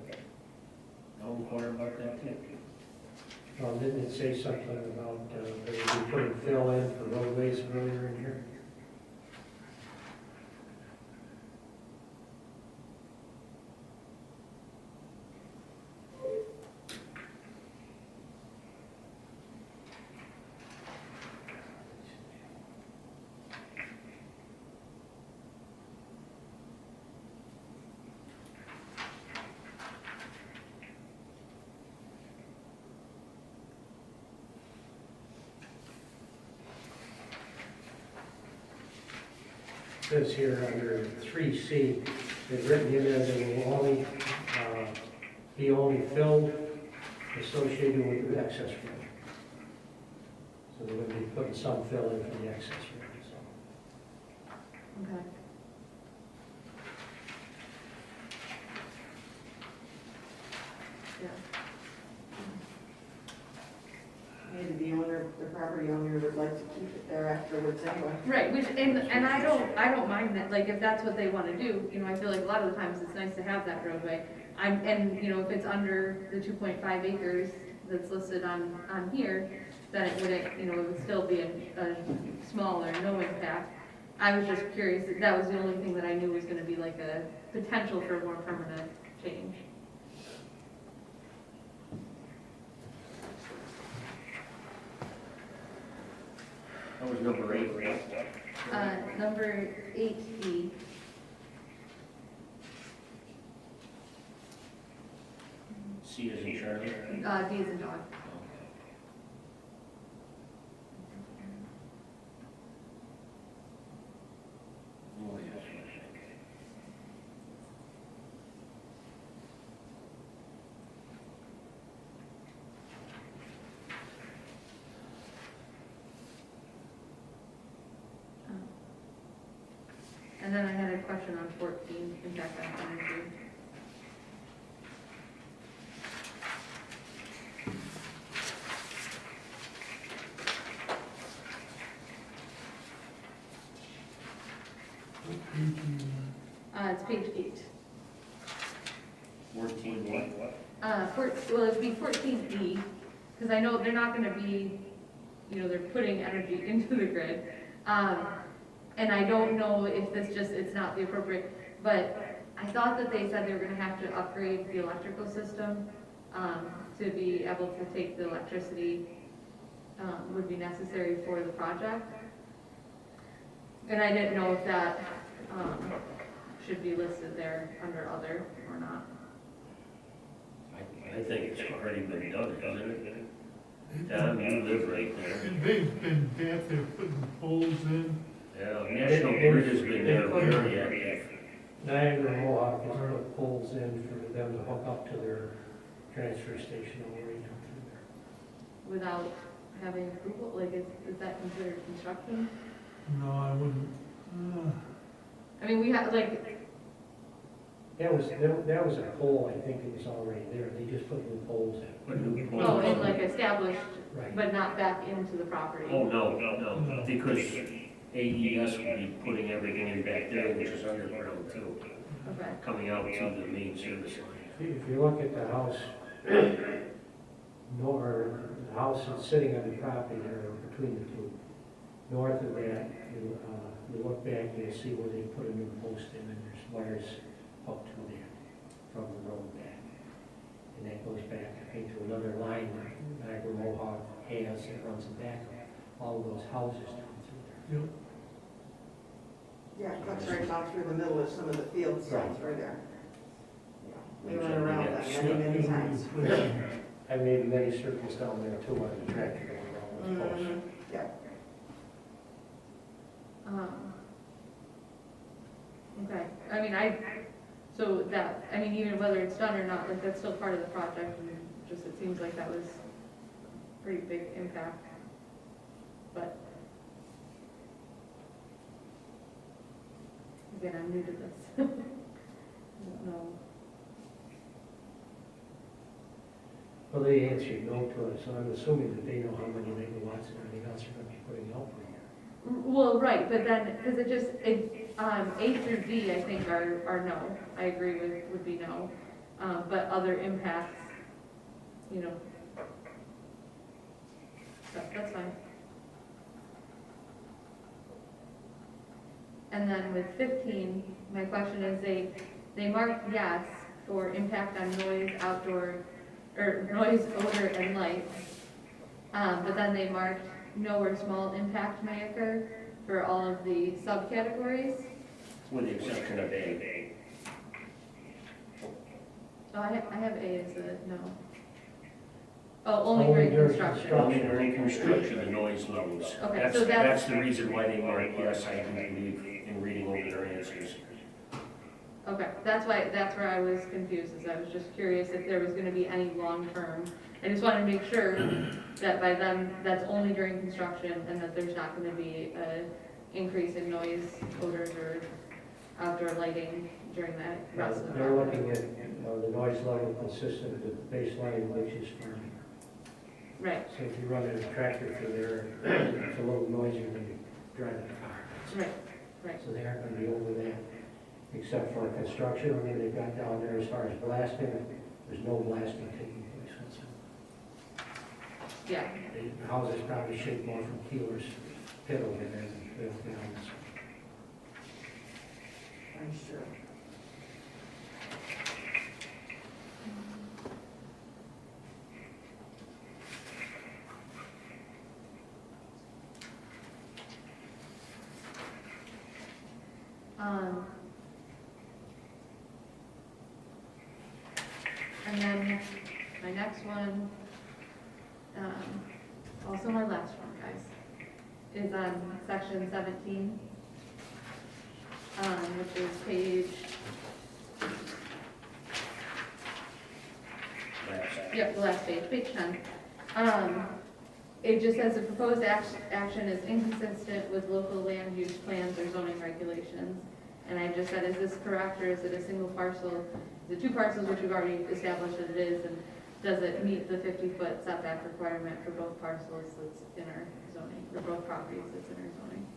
I'll inquire about that too. Didn't it say something about they would be putting fill in for roadways earlier in here? Says here under 3C, they've written in there that it will only be only filled associated with the excess road. So they would be putting some fill in for the excess road, so. Okay. Yeah. Maybe the property owner would like to keep it there afterwards anyway. Right, which, and I don't mind that, like, if that's what they wanna do, you know, I feel like a lot of the times it's nice to have that roadway. And, you know, if it's under the 2.5 acres that's listed on here, then it wouldn't, you know, it would still be a small or no impact. I was just curious, that was the only thing that I knew was gonna be like a potential for more permanent change. That was number 8, right? Number 8E. C as in Charlie. D as in dog. Oh, yes. And then I had a question on 14, impact on energy. What page are you on? It's page 8. 14 what? Well, it'd be 14E, because I know they're not gonna be, they're putting energy into the grid. And I don't know if this just, it's not the appropriate, but I thought that they said they were gonna have to upgrade the electrical system, to be able to take the electricity, would be necessary for the project. And I didn't know if that, should be listed there under other or not. I think it's already been done, hasn't it? Tom, you live right there. And they've been back there putting poles in. Yeah, National Grid has been there very active. Niagara Mohawk has put poles in for them to hook up to their transfer station all the way down through there. Without having approval, like, is that considered construction? No, I wouldn't. I mean, we have, like, That was a pole, I think it was already there, they just put new poles in. Put new poles. oh, and like established, Right. but not back into the property. Oh, no, because AES will be putting everything in back there, which is underground too, Okay, coming out to the main service line. If you look at the house, the house that's sitting on the property there between the two, north of that, you look back, you'll see where they put a new post in, and there's wires up to there from the road back. And that goes back, I think, to another line that Niagara Mohawk has that runs back all of those houses down through there. Yep. Yeah, it cuts right down through the middle of some of the field sites right there. Yeah, we went around that many times. I made many circles down there too on the tractor going around those posts. Mhm, yeah. okay, I mean, so that, I mean, even whether it's done or not, like, that's still part of the project, and just, it seems like that was pretty big impact, but again, I'm new to this. I don't know. Well, they answered no to it, so I'm assuming that they know how many megawatts and everything else they're gonna be putting out per year. Well, right, but then, because A through D, I think, are no, I agree with, would be no. But other impacts, that's fine. And then with 15, my question is, they marked yes for impact on noise, outdoor, or noise, odor, and light. But then they marked no or small impact may occur for all of the subcategories. With the exception of A. Oh, I have A as a no. Oh, only during construction. Only during construction, the noise levels. Okay, so that's- That's the reason why they mark yes, I do believe, in reading over their answers. Okay, that's where I was confused, is I was just curious if there was gonna be any long-term. I just wanted to make sure that by them, that's only during construction, and that there's not gonna be a increase in noise, odors, or outdoor lighting during that rest of the They're project. looking at the noise level consistent with the baseline, which is farming. Right, So if you run a tractor through there, it's a little noisier than you drive a car. right. So they aren't gonna be over that, except for construction. I mean, they've got down there as far as blasting, there's no blasting taking place whatsoever. Yeah, The house is probably shaped more from Keeler's pit over there than Bill Downs. I'm sure. and then my next one, also my last one, guys, is on section 17, which is page, yep, the last page, page 10. It just says the proposed action is inconsistent with local land use plans or zoning regulations. And I just said, is this correct, or is it a single parcel? The two parcels, which we've already established that it is, and does it meet the 50-foot setback requirement for both parcels that's in our zoning, or both properties that's in our zoning?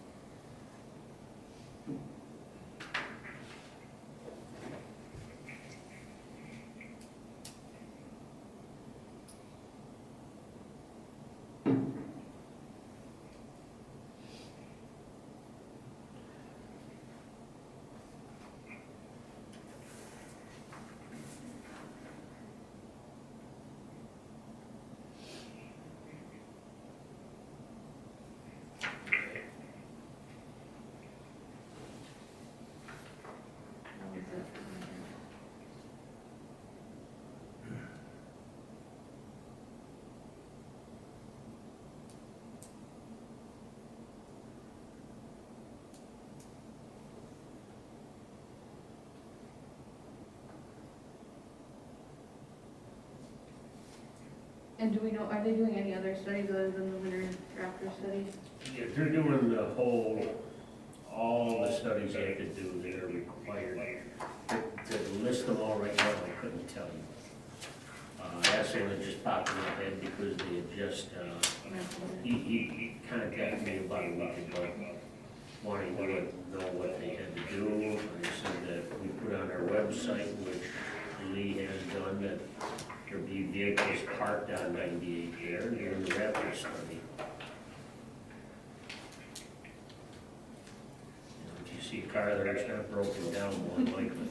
And do we know, are they doing any other studies other than the winter raptor study? Yeah, they're doing the whole, all the studies they have to do that are required. To list them all right now, I couldn't tell you. That's one that just popped in my head because they had just, he contacted me about a week ago, wanting to know what they had to do. And they said that we put on our website, which Lee has done, that there'd be vehicles parked on 98 there during the raptor study. If you see a car there, it's not broken down, more than likely.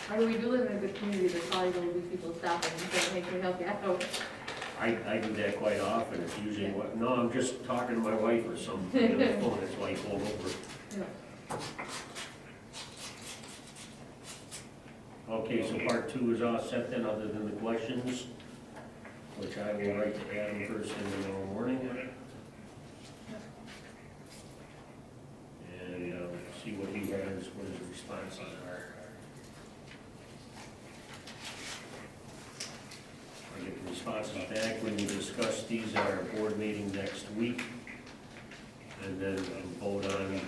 I mean, we do live in a good community, there's probably going to be people stopping and saying, hey, can we help you out? I do that quite often. It's usually what, no, I'm just talking to my wife or something, on the phone, it's like all over. Yeah. Okay, so part 2 is all set then, other than the questions, which I will write to Adam first thing tomorrow morning. And see what he has, what his responses are. I get the responses back when we discuss these at our board meeting next week. And then we'll vote on,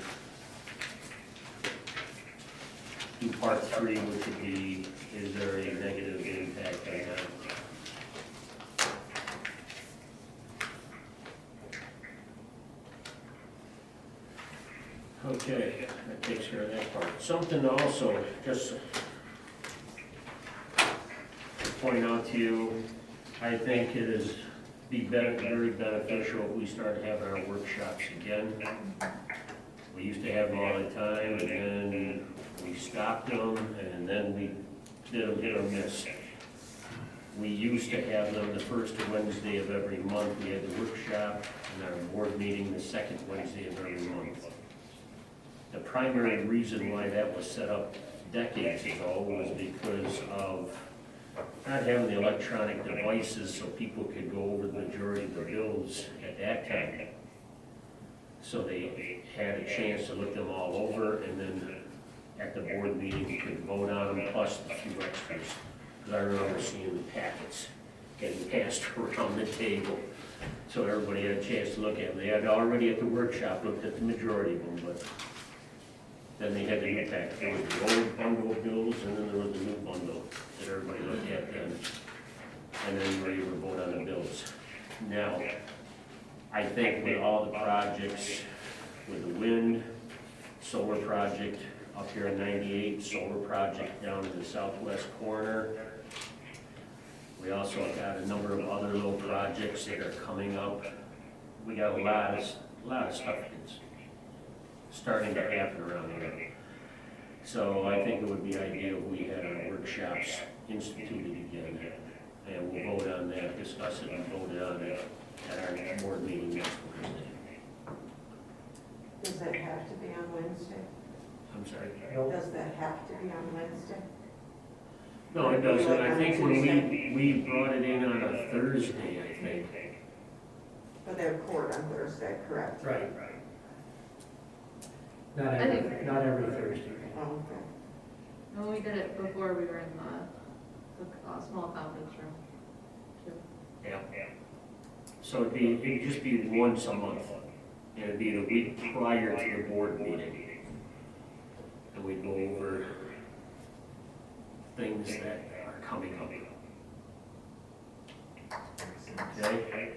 do part 3, which would be, is there a negative impact on that? Okay, that takes care of that part. Something also, just to point out to you, I think it is very beneficial if we start having our workshops again. We used to have them all the time, and then we stopped them, and then we did them hit or miss. We used to have them the first Wednesday of every month. We had the workshop and our board meeting the second Wednesday of every month. The primary reason why that was set up decades ago was because of not having the electronic devices so people could go over the majority of the bills at that time. So they had a chance to look them all over, and then at the board meeting, you could vote on them plus a few extras. Because I remember seeing the packets getting passed around the table. So everybody had a chance to look at them. They had already at the workshop looked at the majority of them, but then they had the new packet. There was the old bundle of bills, and then there was the new bundle that everybody looked at then. And then you were able to vote on the bills. Now, I think with all the projects, with the wind, solar project up here in 98, solar project down in the southwest corner. We also got a number of other little projects that are coming up. We got a lot of stuff that's starting to happen around here. So I think it would be ideal if we had our workshops instituted again. And we'll vote on that, discuss it, and vote on it at our board meeting next Wednesday. Does that have to be on Wednesday? I'm sorry. Nope. Does that have to be on Wednesday? No, it doesn't. I think when we brought it in on a Thursday, I think. But they record on Thursday, correct? Right. Not I every, think- not every Thursday. Oh, okay. When we did it before, we were in the small conference room. too. Yeah. So it'd just be once a month. And it'd be the week prior to the board meeting. And we'd go over things that are coming up. Okay?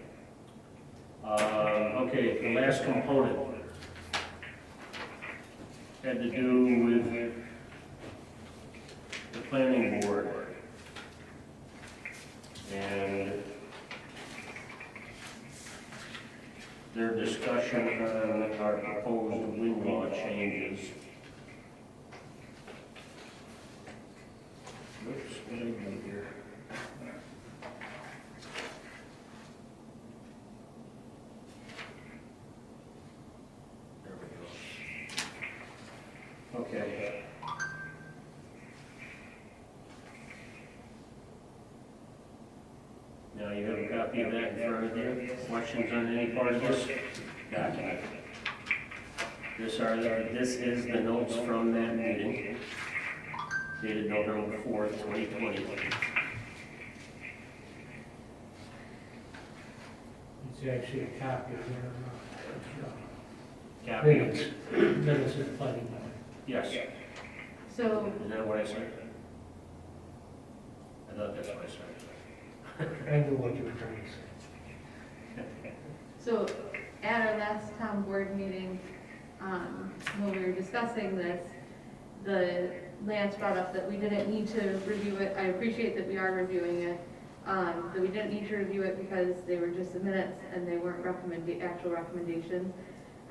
Okay, the last component had to do with the planning board. And their discussion on our proposed wind law changes. Oops, what did I do here? There we go. Okay. Now you have a copy of that in front of you. Questions on any part of this document? This is the notes from that meeting, dated November 4th, 2020. It's actually a copy of their Copy. minutes of planning board. Yes. So, Isn't that what I said? I thought that's what I said. I knew what you were trying to say. so at our last town board meeting, when we were discussing this, Lance brought up that we didn't need to review it. I appreciate that we are reviewing it. That we didn't need to review it because they were just the minutes and they weren't actual recommendations.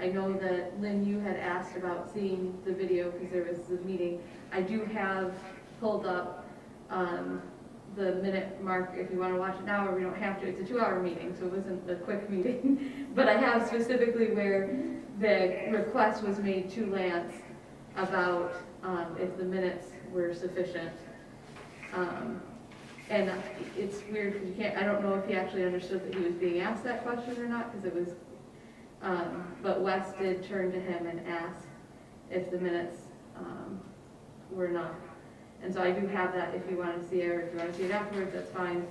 I know that Lynn, you had asked about seeing the video because there was the meeting. I do have pulled up the minute mark if you want to watch it now, or we don't have to. It's a 2-hour meeting, so it wasn't a quick meeting. But I have specifically where the request was made to Lance about if the minutes were sufficient. And it's weird because you can't, I don't know if he actually understood that he was being asked that question or not, because it was, but Wes did turn to him and ask if the minutes were enough. And so I do have that if you want to see it, or if you want to see it afterwards, that's fine.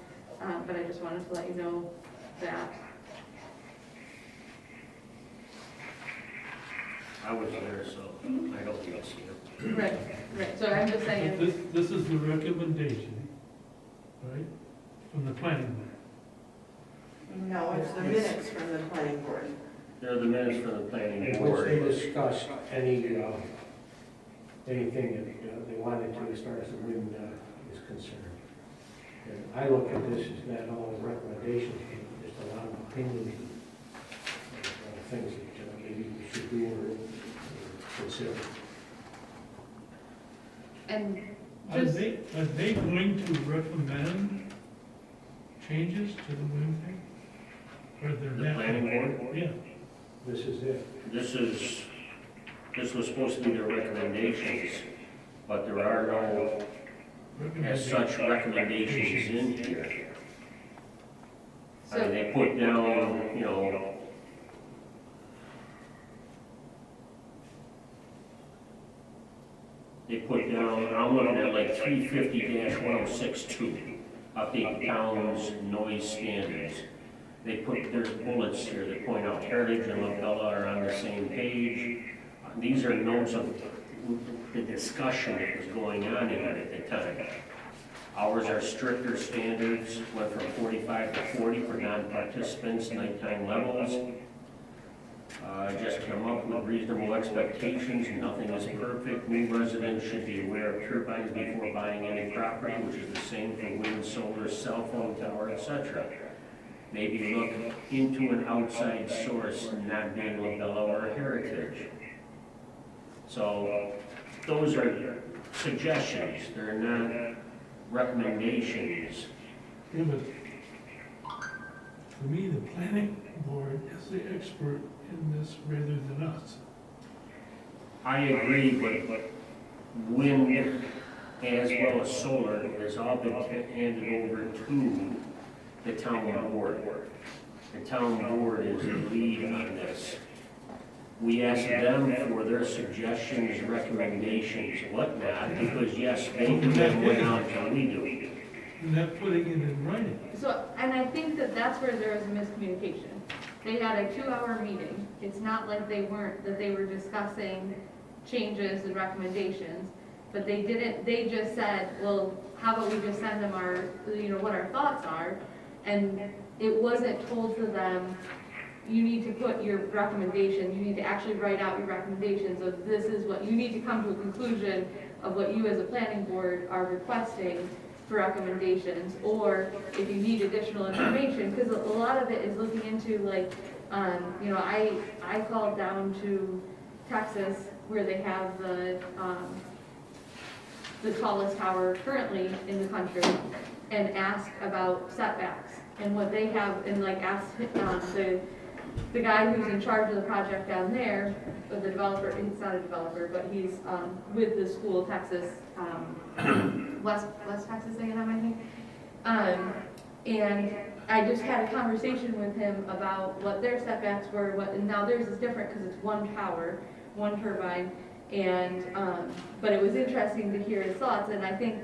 But I just wanted to let you know that. I was there, so I don't think I see it. Right, so I'm just saying, This is the recommendation, right, from the planning board. No, it's the minutes from the planning board. They're the minutes from the planning In which they board. discussed anything that they wanted to as far as the wind is concerned. And I look at this as not all recommendations, but just a lot of opinions of things that maybe we should do or consider. and Are just, they going to recommend changes to the wind thing? Or they're The not? planning board? Yeah, This is it. This was supposed to be their recommendations, but there are no, as such, recommendations in here. I mean, so, they put down, you know, they put down, I'm looking at like 350-1062, update town's noise standards. They put, there's bullets here that point out Heritage and LaBella are on the same page. These are notes of the discussion that was going on in it at the time. Ours are stricter standards, went from 45 to 40 for non-participants, nighttime levels. Just come up with reasonable expectations, nothing is perfect. New residents should be aware of turbines before buying any property, which is the same for wind, solar, cell phone tower, etc. Maybe look into an outside source, not being LaBella or Heritage. So those are suggestions, they're not recommendations. yeah, but for me, the planning board is the expert in this rather than us. I agree, but wind as well as solar has all been handed over to the town board. The town board is the lead on this. We ask them for their suggestions, recommendations, whatnot, because yes, they do have more knowledge than we do. You're not putting it in writing. so, and I think that that's where there was a miscommunication. They had a 2-hour meeting. It's not like they were discussing changes and recommendations, but they didn't, they just said, well, how about we just send them our, what our thoughts are? And it wasn't told to them, you need to put your recommendations, you need to actually write out your recommendations of this is what, you need to come to a conclusion of what you as a planning board are requesting for recommendations, or if you need additional information, because a lot of it is looking into like, I called down to Texas where they have the tallest tower currently in the country and asked about setbacks and what they have, and like asked the guy who's in charge of the project down there, or the developer, he's not a developer, but he's with the school, Texas, West Texas A&M, I think. And I just had a conversation with him about what their setbacks were, and now theirs is different because it's one tower, one turbine, and, but it was interesting to hear his thoughts, and I think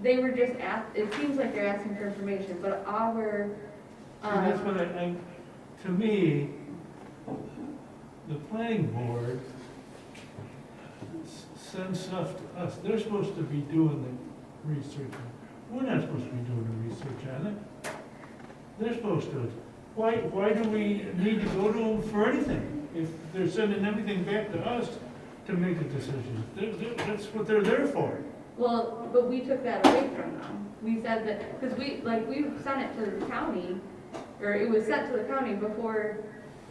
they were just it seems like they're asking for information, but our, And that's what to me, the planning board sends stuff to us. They're supposed to be doing the research. We're not supposed to be doing the research on it. They're supposed to. Why do we need to go to them for anything if they're sending everything back to us to make a decision? That's what they're there for. Well, but we took that away from them. We said that, because we sent it to the county, or it was sent to the county before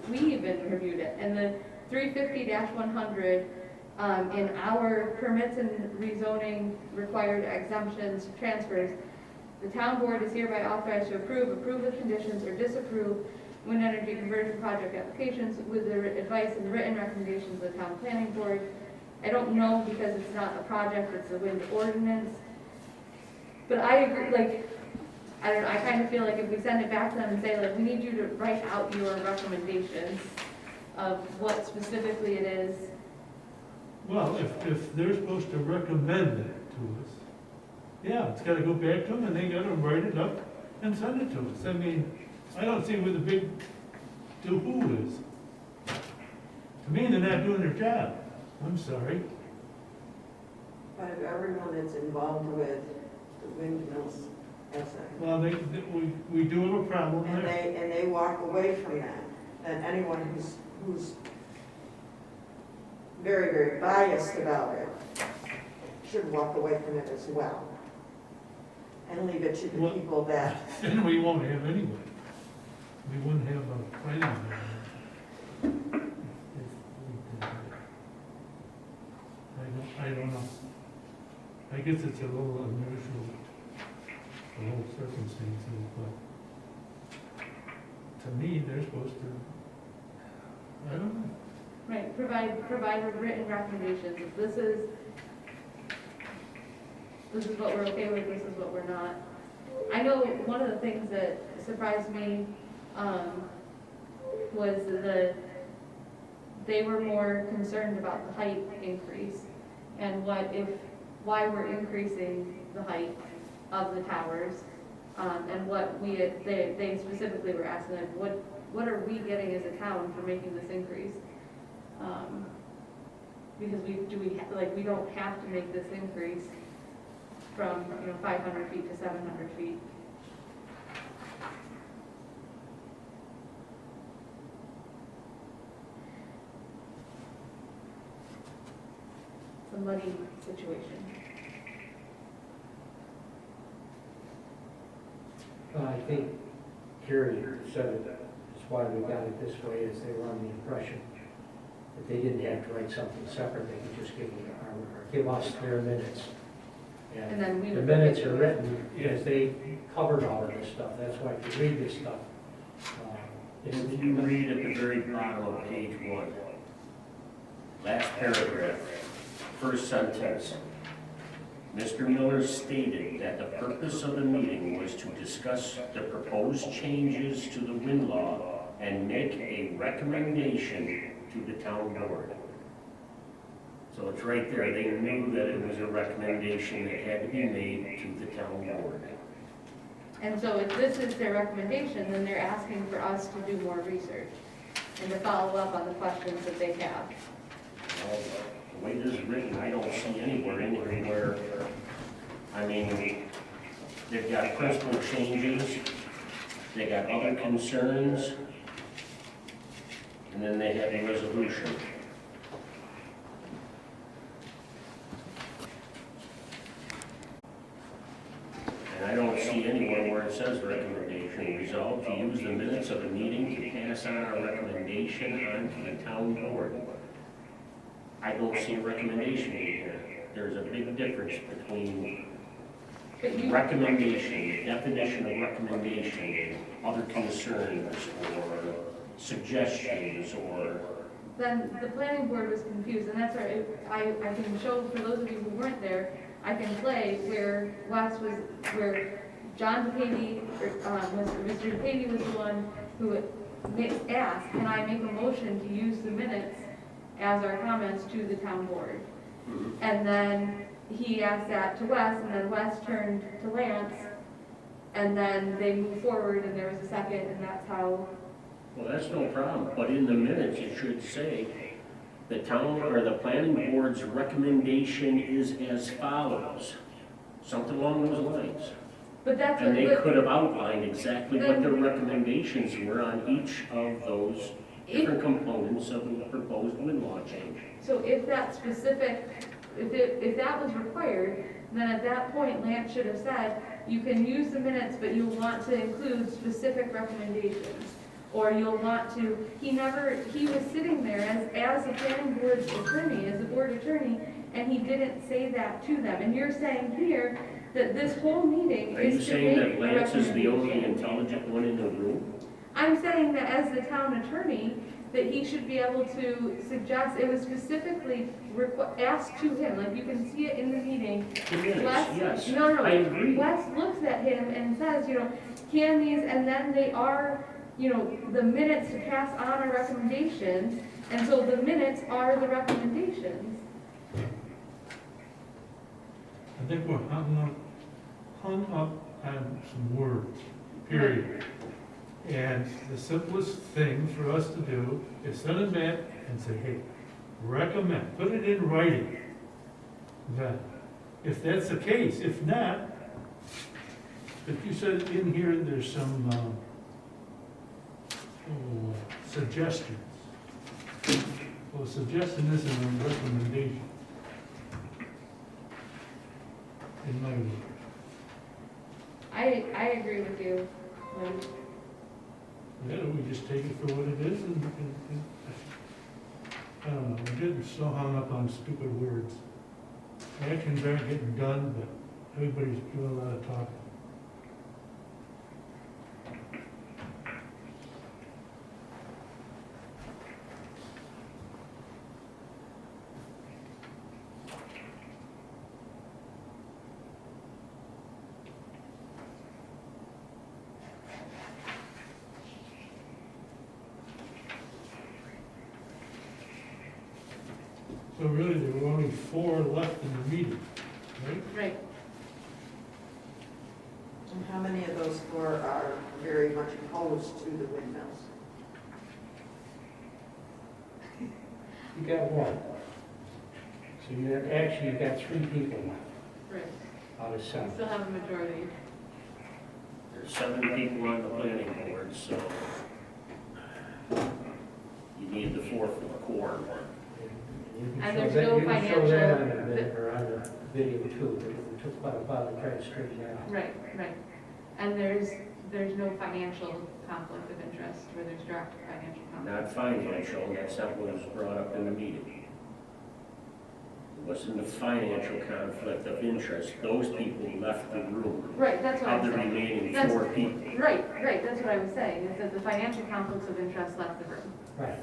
we even reviewed it. And the 350-100, in our permits and rezoning required exemptions, transfers, the town board is hereby authorized to approve with conditions, or disapprove wind energy conversion project applications with the advice and the written recommendations of the town planning board. I don't know, because it's not a project, it's a wind ordinance. But I agree, like, I don't know, I kind of feel like if we send it back to them and say, like, we need you to write out your recommendations of what specifically it is. Well, if they're supposed to recommend it to us, yeah, it's gotta go back to them and they gotta write it up and send it to us. I mean, I don't see where the big to-who is. To me, they're not doing their job. I'm sorry. But if everyone that's involved with the windmills has a, Well, we do have a problem and there. they walk away from that, then anyone who's very, very biased about it should walk away from it as well. And leave it to the Well- people that, Then we won't have anyone. We wouldn't have a planning board. If we did that. I don't know. I guess it's a little unusual, the whole circumstances, but to me, they're supposed to, I don't know. Right, provide written recommendations. If this is what we're okay with, this is what we're not. I know one of the things that surprised me was they were more concerned about the height increase and why we're increasing the height of the towers, and what they specifically were asking, like, what are we getting as a town for making this increase? Because we don't have to make this increase from 500 feet to 700 feet. It's a muddy situation. I think Carrie said it, that's why we got it this way, is they were under the impression that they didn't have to write something separate, they could just give us their minutes. And then we the would minutes look are into written, because they covered all of this stuff, that's why if you read this stuff. If you read at the very bottom of page 1, last paragraph, first sentence, Mr. Miller stated that the purpose of the meeting was to discuss the proposed changes to the wind law and make a recommendation to the town board. So it's right there, they knew that it was a recommendation that had to be made to the town board. And so if this is their recommendation, then they're asking for us to do more research and to follow up on the questions that they have. Well, the way this is written, I don't see anywhere in here where, I mean, they've got principal changes, they got other concerns, and then they have a resolution. And I don't see anywhere where it says recommendation, resolved to use the minutes of the meeting to pass on our recommendation on to the town board. I don't see a recommendation in here. There's a big difference between recommendation, definition of recommendation, other concerns or suggestions or. Then the planning board was confused, and that's where I can show, for those of you who weren't there, I can play where where John DePavey, Mr. DePavey was the one who asked, can I make a motion to use the minutes as our comments to the town board? And then he asked that to Wes, and then Wes turned to Lance, and then they moved forward, and there was a second, and that's how Well, that's no problem, but in the minutes, it should say, the town or the planning board's recommendation is as follows. Something along those lines. But that's what, And they but could have outlined exactly what their Then- recommendations were on each of those different components of the proposed wind law change. so if that specific, if that was required, then at that point, Lance should have said, you can use the minutes, but you'll want to include specific recommendations. Or you'll want to, he was sitting there as the planning board's attorney, as the board attorney, and he didn't say that to them. And you're saying here that this whole meeting Are you is to saying make that a Lance is the only recommendation. intelligent one in the room? I'm saying that as the town attorney, that he should be able to suggest, it was specifically asked to him, like you can see it in the meeting. The minutes, yes. No, I agree. Wes looks at him and says, can these, and then they are, the minutes to pass on our recommendations, and so the minutes are the recommendations. I think we're hung up on some words, period. And the simplest thing for us to do is send it back and say, hey, recommend, put it in writing. Then, if that's the case, if not, but you said in here there's some suggestions. Well, a suggestion isn't a recommendation. In my view. I agree with you. Yeah, we just take it for what it is and I don't know, we're getting so hung up on stupid words. Actions aren't getting done, but everybody's doing a lot of talking. So really, there were only 4 left in the meeting, right? Right. And how many of those 4 are very much opposed to the windmills? You got one. So you got 3 people left Right. out of We 7. still have a majority. There's 7 people on the planning board, so you need the 4th for a quorum. You can And show there's that- no you can show that on the financial- minute or on the video too, but it took quite a while to try to straighten that out. Right. And there's no financial conflict of interest where there's direct financial conflict. Not financial, that's not what was brought up in the meeting. It wasn't a financial conflict of interest. Those people left the room. Right, that's what Of I'm the saying. remaining That's- 4 people. Right, that's what I was saying, is that the financial conflicts of interest left the room. Right.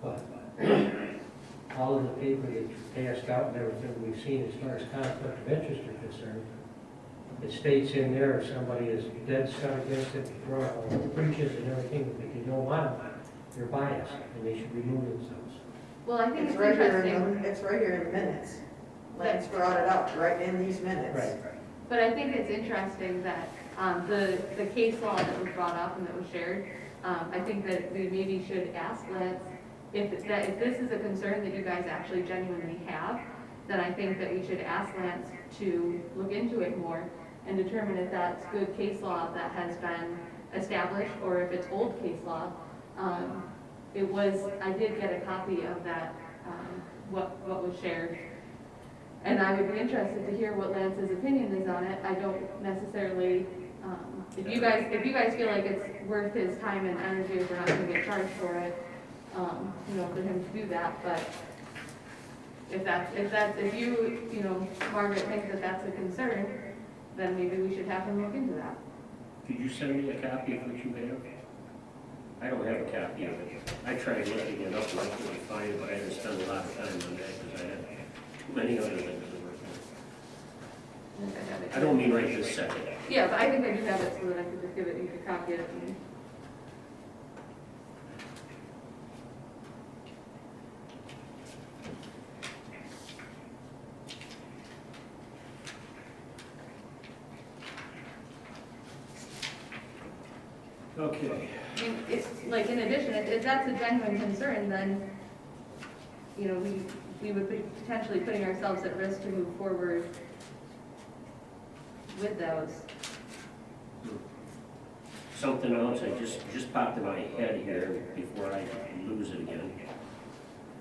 But all of the paper that you passed out and everything we've seen as far as conflict of interest are concerned, it states in there if somebody is dead set against it, breaches and everything, if you don't want them, they're biased and they should remove themselves. Well, I think It's it's right here interesting, it's right here in the minutes. Lance brought it up, right in these minutes. Right. but I think it's interesting that the case law that was brought up and that was shared, I think that we maybe should ask Lance if this is a concern that you guys actually genuinely have, then I think that we should ask Lance to look into it more and determine if that's good case law that has been established or if it's old case law. I did get a copy of that, what was shared. And I would be interested to hear what Lance's opinion is on it. I don't necessarily, if you guys feel like it's worth his time and energy, if we're not gonna get charged for it, for him to do that, but if you, Margaret, think that that's a concern, then maybe we should have him look into that. Could you send me a copy of what you have? I don't have a copy of it. I tried looking it up, and I couldn't find it, but I had to spend a lot of time on that because I had many other things to work on. I think I have it. I don't mean right this second. Yeah, but I think I do have it so that I could just give it, you could copy it and. Okay. I mean, it's, like, in addition, if that's a genuine concern, then, you know, we would be potentially putting ourselves at risk to move forward with those. Something else I just popped in my head here before I lose it again.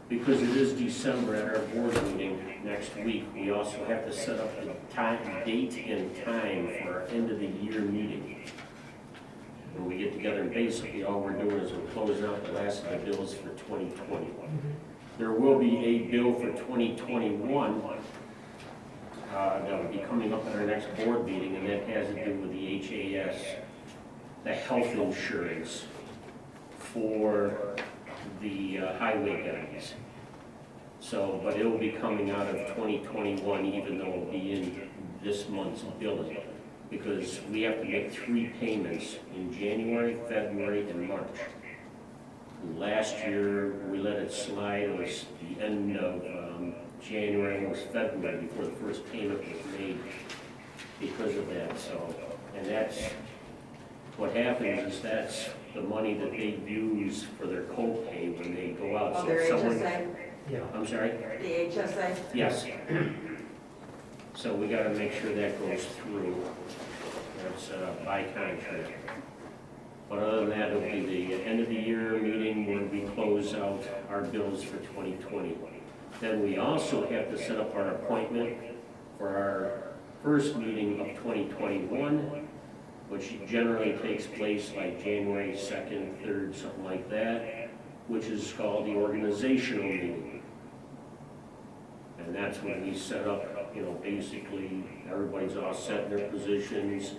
Because it is December at our board meeting next week, we also have to set up the date and time for our end of the year meeting. When we get together, and basically all we're doing is we're closing out the last of the bills for 2020. There will be a bill for 2021 that will be coming up at our next board meeting, and that has to do with the HAS, the health insurance for the highway guys. So, but it will be coming out of 2021, even though it will be in this month's billing, because we have to make 3 payments in January, February, and March. Last year, we let it slide, it was the end of January, it was February before the first payment was made because of that, so, and that's, what happens is that's the money that they use for their co-pay when they go out. Oh, So their if someone- HSA, Yeah, I'm sorry? the HSA? Yes. So we gotta make sure that goes through. That's by contract. But other than that, it'll be the end of the year meeting where we close out our bills for 2020. Then we also have to set up our appointment for our first meeting of 2021, which generally takes place like January 2nd, 3rd, something like that, which is called the organizational meeting. And that's when we set up, you know, basically, everybody's all set in their positions.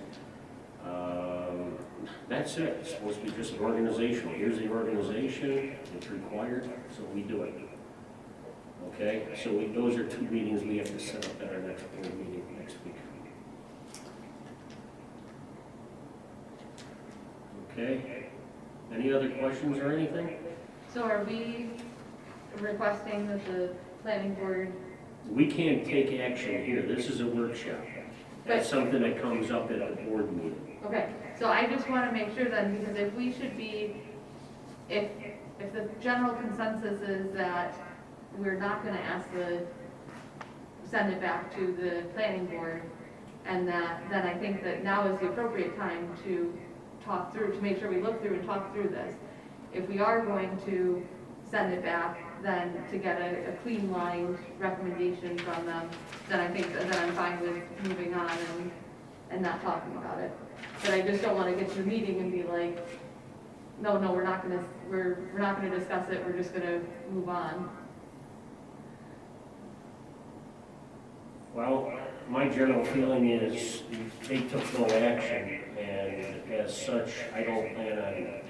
That's it, it's supposed to be just an organizational. Here's the organization, it's required, so we do it. Okay, so those are 2 meetings we have to set up at our next board meeting next week. Okay, any other questions or anything? So are we requesting that the planning board, We can't take action here, this is a workshop. That's something that comes up at the board meeting. okay, so I just want to make sure then, because if we should be, if the general consensus is that we're not going to send it back to the planning board, and that, then I think that now is the appropriate time to talk through, to make sure we look through and talk through this. If we are going to send it back, then to get a clean line recommendation from them, then I think that then I'm fine with moving on and not talking about it. But I just don't want to get to the meeting and be like, no, we're not gonna discuss it, we're just gonna move on. Well, my general feeling is they took no action, and as such, I don't plan on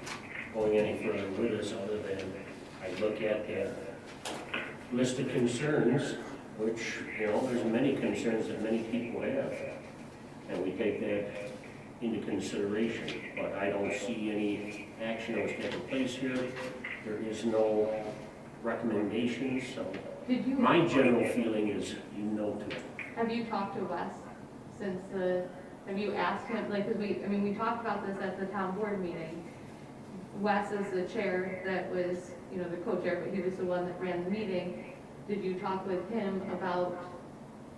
going any further with this other than I look at the list of concerns, which, you know, there's many concerns that many people have, and we take that into consideration, but I don't see any action that was taking place here. There is no recommendations, so my general feeling is no to it. Have you talked to Wes have you asked him, like, because we talked about this at the town board meeting. Wes is the chair that was, you know, the co-chair, but he was the one that ran the meeting. Did you talk with him about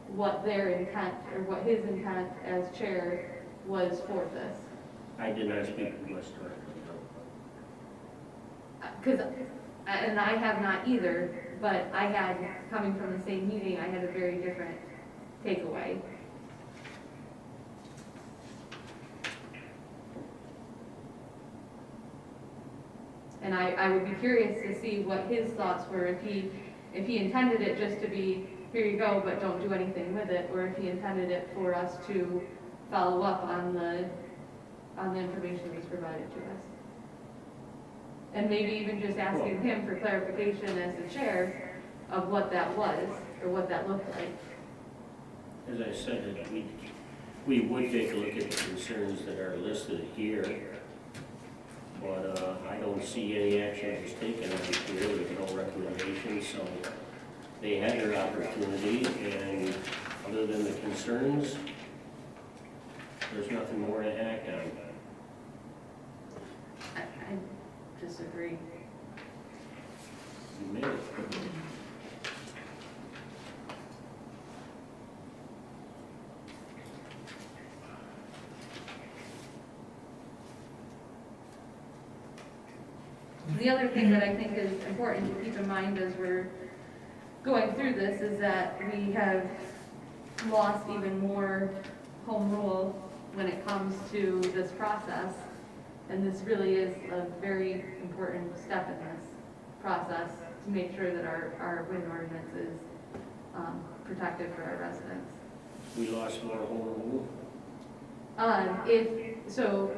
what their intent, or what his intent as chair was for this? I did not speak with Wes directly, no. Because, and I have not either, but I had, coming from the same meeting, I had a very different takeaway. And I would be curious to see what his thoughts were, if he intended it just to be, here you go, but don't do anything with it, or if he intended it for us to follow up on the information that was provided to us. And maybe even just asking him for clarification as the chair of what that was, or what that looked like. As I said, we would take a look at the concerns that are listed here, but I don't see any action that was taken on here. There's no recommendation, so they had their opportunity, and other than the concerns, there's nothing more to act on. I disagree. You made it. The other thing that I think is important to keep in mind as we're going through this is that we have lost even more home rule when it comes to this process. And this really is a very important step in this process to make sure that our wind ordinance is protected for our residents. We lost more home rule. So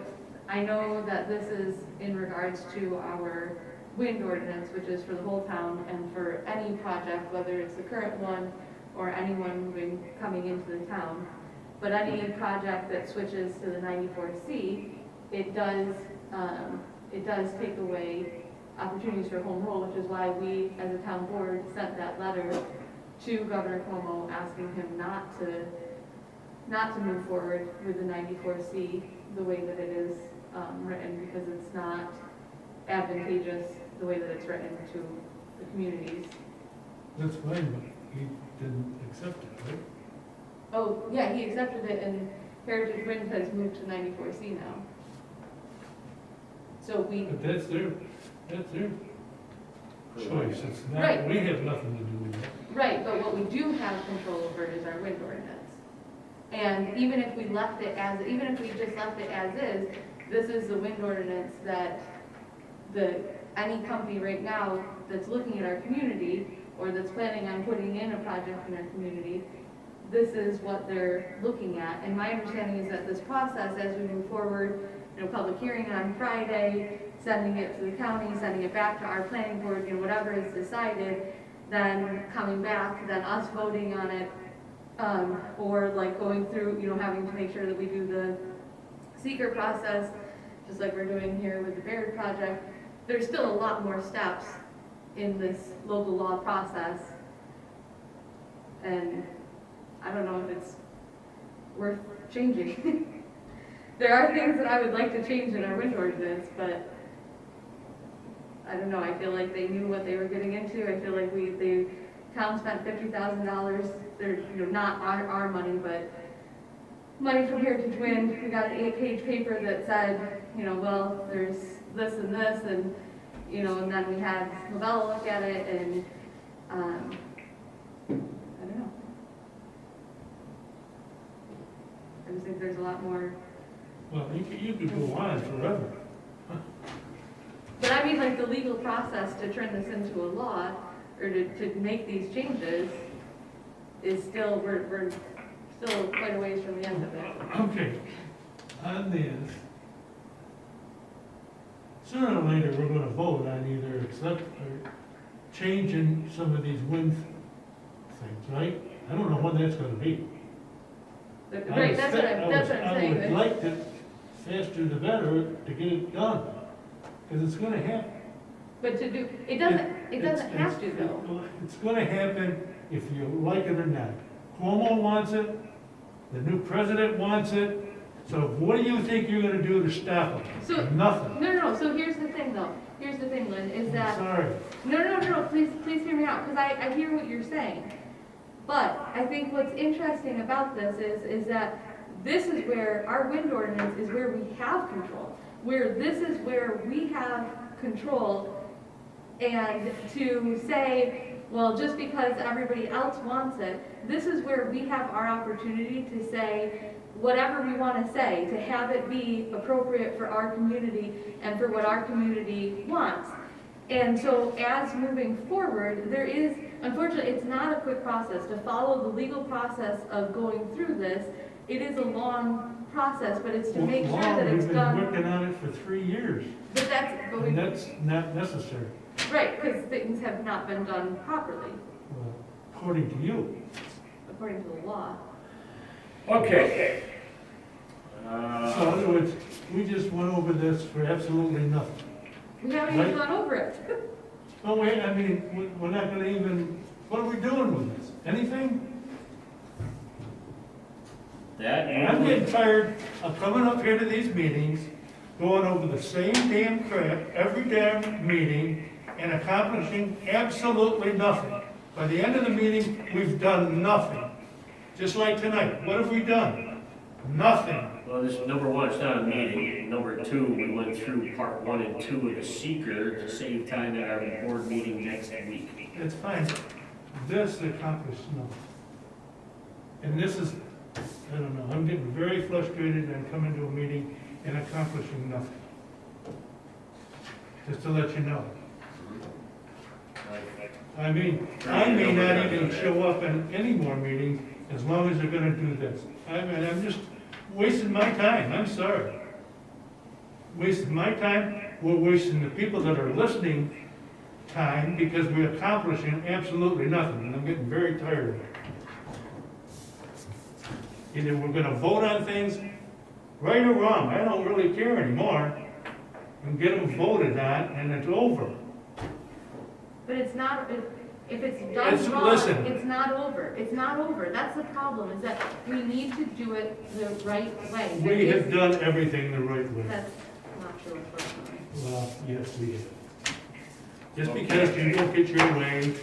I know that this is in regards to our wind ordinance, which is for the whole town and for any project, whether it's the current one or anyone coming into the town. But any project that switches to the 94C, it does take away opportunities for home rule, which is why we, as a town board, sent that letter to Governor Cuomo asking him not to move forward with the 94C the way that it is written, because it's not advantageous the way that it's written to the communities. That's fine, but he didn't accept it, right? Oh, yeah, he accepted it, and Heritage Wind has moved to 94C now. So But that's their choice, it's not, Right. we have nothing to do with that. Right, but what we do have control over is our wind ordinance. And even if we just left it as is, this is the wind ordinance that any company right now that's looking at our community or that's planning on putting in a project in our community, this is what they're looking at. And my understanding is that this process, as we move forward, public hearing on Friday, sending it to the county, sending it back to our planning board, whatever is decided, then coming back, then us voting on it, or like going through, having to make sure that we do the seeker process, just like we're doing here with the Barre project. There's still a lot more steps in this local law process, and I don't know if it's worth changing. There are things that I would like to change in our wind ordinance, but I don't know, I feel like they knew what they were getting into. I feel like the town spent $50,000. They're, not our money, but money from Heritage Wind. We got an 8-page paper that said, well, there's this and this, and, and then we had Lavella look at it, and, I don't know. I just think there's a lot more. Well, you could go on forever. But I mean, like, the legal process to turn this into a law, or to make these changes, is still, we're still quite a ways from the end of it. Okay, on this, sooner or later, we're gonna vote on either accept or changing some of these wind things, right? I don't know when that's gonna be. Right, that's what I'm saying. I would like to, faster the better, to get it done, because it's gonna happen. But to do, it doesn't have to though. It's gonna happen if you like it or not. Cuomo wants it, the new president wants it, so what do you think you're gonna do to stop it? So- Nothing. No, so here's the thing though. Here's the thing, Lynn, is I'm that, sorry. no, please hear me out, because I hear what you're saying. But I think what's interesting about this is that this is where our wind ordinance is where we have control. Where this is where we have control, and to say, well, just because everybody else wants it, this is where we have our opportunity to say whatever we want to say, to have it be appropriate for our community and for what our community wants. And so as moving forward, there is, unfortunately, it's not a quick process. To follow the legal process of going through this, it is a long process, but it's to make sure that it's We've done. been working on it for 3 years, But and that's not necessary, right, because things have not been done properly, well, according to you. according to the law. Okay. So in other words, we just went over this for absolutely nothing. We haven't even Right. gone over it. No, wait, I mean, we're not gonna even, what are we doing with this? Anything? I'm getting tired of coming up here to these meetings going over the same damn crap every damn meeting and accomplishing absolutely nothing. By the end of the meeting, we've done nothing. Just like tonight, what have we done? Nothing. Well, this, number one, it's not a meeting. Number two, we went through part 1 and 2 of the seeker to save time at our board meeting next week. It's fine. This accomplished nothing. And this is, I don't know, I'm getting very frustrated and coming to a meeting and accomplishing nothing. Just to let you know. I may not even show up in any more meetings as long as they're gonna do this. I'm just wasting my time, I'm sorry. Wasting my time, we're wasting the people that are listening time because we're accomplishing absolutely nothing, and I'm getting very tired of it. Either we're gonna vote on things, right or wrong, I don't really care anymore, and get them voted on, and it's over. But it's not, if it's done wrong, Listen. it's not over. It's not over. That's the problem, is that we need to do it the right way. We have done everything the right way. That's not true, unfortunately. Well, yes, we have. Just because you don't get your way.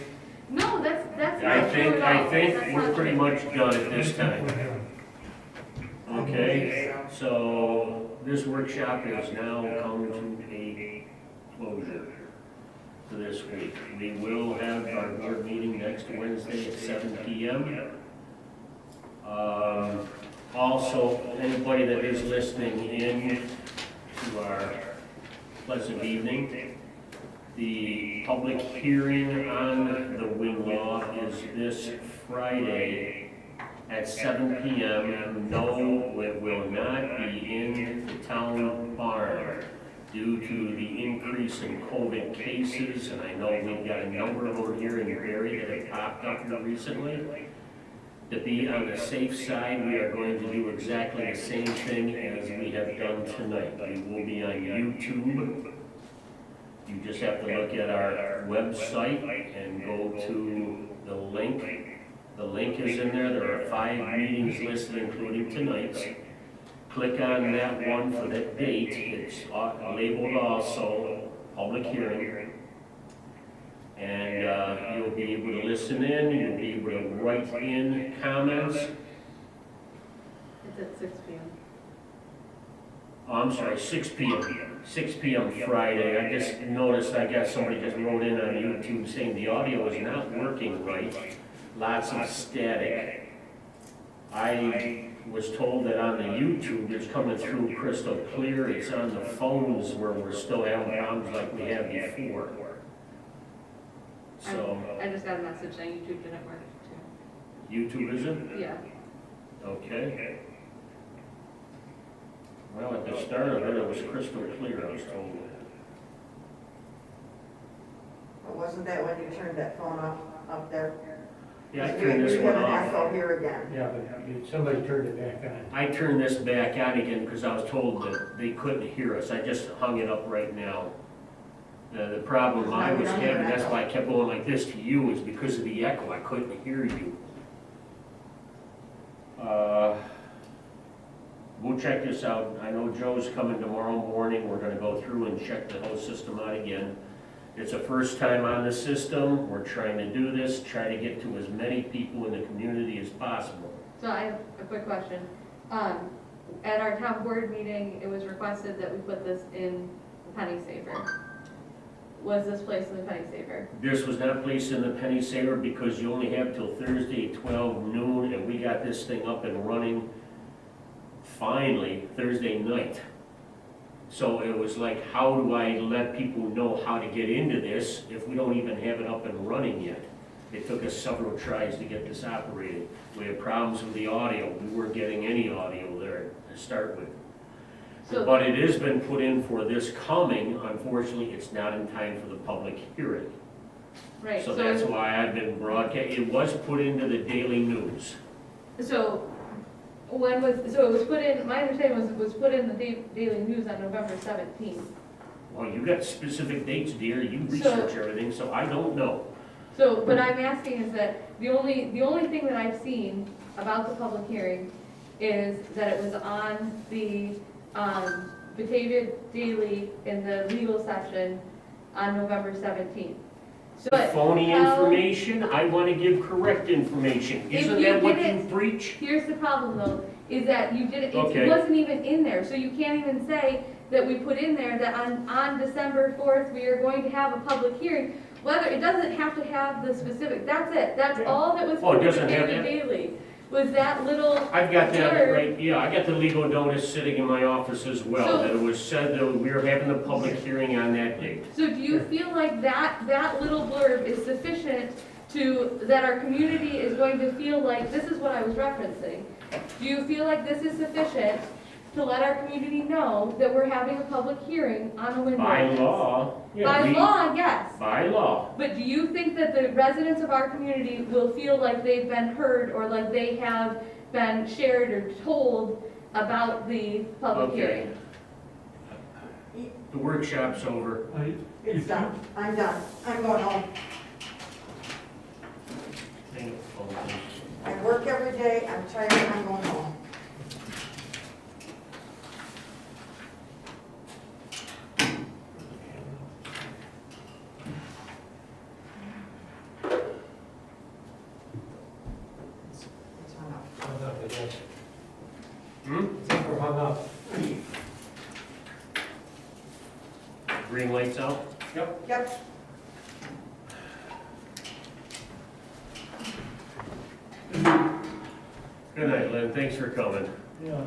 No, that's I not true at all. think That's we're not pretty true. much done at this time. We're done. Okay, so this workshop has now come to a closure for this week. We will have our board meeting next Wednesday at 7 p.m. Also, anybody that is listening in to our pleasant evening, the public hearing on the wing law is this Friday at 7 p.m. No, it will not be in the town barn due to the increase in COVID cases, and I know we've got a number of them here in Barre that have popped up here recently. To be on the safe side, we are going to do exactly the same thing as we have done tonight. We will be on YouTube. You just have to look at our website and go to the link. The link is in there. There are 5 meetings listed, including tonight's. Click on that one for that date. It's labeled also public hearing. And you'll be able to listen in. You'll be able to write in comments. It's at 6 p.m. Oh, I'm sorry, 6 p.m. 6 p.m. Friday. I just noticed, I guess somebody just wrote in on YouTube saying the audio is not working right. Lots of static. I was told that on the YouTube, it's coming through crystal clear. It's on the phones where we're still having problems like we had before. So, I just got a message saying YouTube didn't work too. YouTube isn't? Yeah. Okay. Well, at the start of it was crystal clear, I was told. But wasn't that when you turned that phone off up there? Yeah, I turned this one You're gonna off. echo here again. Yeah, but somebody turned it back on. I turned this back on again because I was told that they couldn't hear us. I just hung it up right now. The problem I was having, that's why I kept going like this to you, is because of the echo. I couldn't hear you. We'll check this out. I know Joe's coming tomorrow morning. We're gonna go through and check the whole system out again. It's a first time on the system. We're trying to do this, try to get to as many people in the community as possible. So I have a quick question. At our town board meeting, it was requested that we put this in the penny saver. Was this placed in the penny saver? This was not placed in the penny saver because you only have till Thursday, 12 noon, and we got this thing up and running finally Thursday night. So it was like, how do I let people know how to get into this if we don't even have it up and running yet? It took us several tries to get this operated. We had problems with the audio. We weren't getting any audio there to start with. So- But it has been put in for this coming. Unfortunately, it's not in time for the public hearing. Right, So that's why I've been broadcast. It was put into the daily news. So when was, so it was put in, my understanding was it was put in the Daily News on November 17th. Well, you got specific dates, dear. You research everything, so I don't know. So, but I'm asking is that the only thing that I've seen about the public hearing is that it was on the Batavia Daily in the legal session on November 17th. So, Phony how- information, I want to give correct information. If Isn't you that what didn't- you preach? Here's the problem though, is that you didn't, Okay. it wasn't even in there, so you can't even say that we put in there that on December 4th, we are going to have a public hearing. Whether, it doesn't have to have the specific, that's it, that's all that was Oh, it put in doesn't have Batavia that? Daily, was that little I've got that blurb. right, yeah, I got the legal notice sitting in my office as well, So- that it was said that we were having a public hearing on that date. So do you feel like that little blurb is sufficient that our community is going to feel like, this is what I was referencing. Do you feel like this is sufficient to let our community know that we're having a public hearing on a window? By law, yeah, By we, law, yes. by law. But do you think that the residents of our community will feel like they've been heard or like they have been shared or told about the public Okay. hearing? The workshop's over. It's done. I'm done. I'm going home. Hang up the phone, please. I work every day. I'm tired. I'm going home. It's hung up. Hung up, I guess. Hmm? I think we're hung up. Green light's out? Yep. Yep. Good night, Lynn, thanks for coming. Yeah.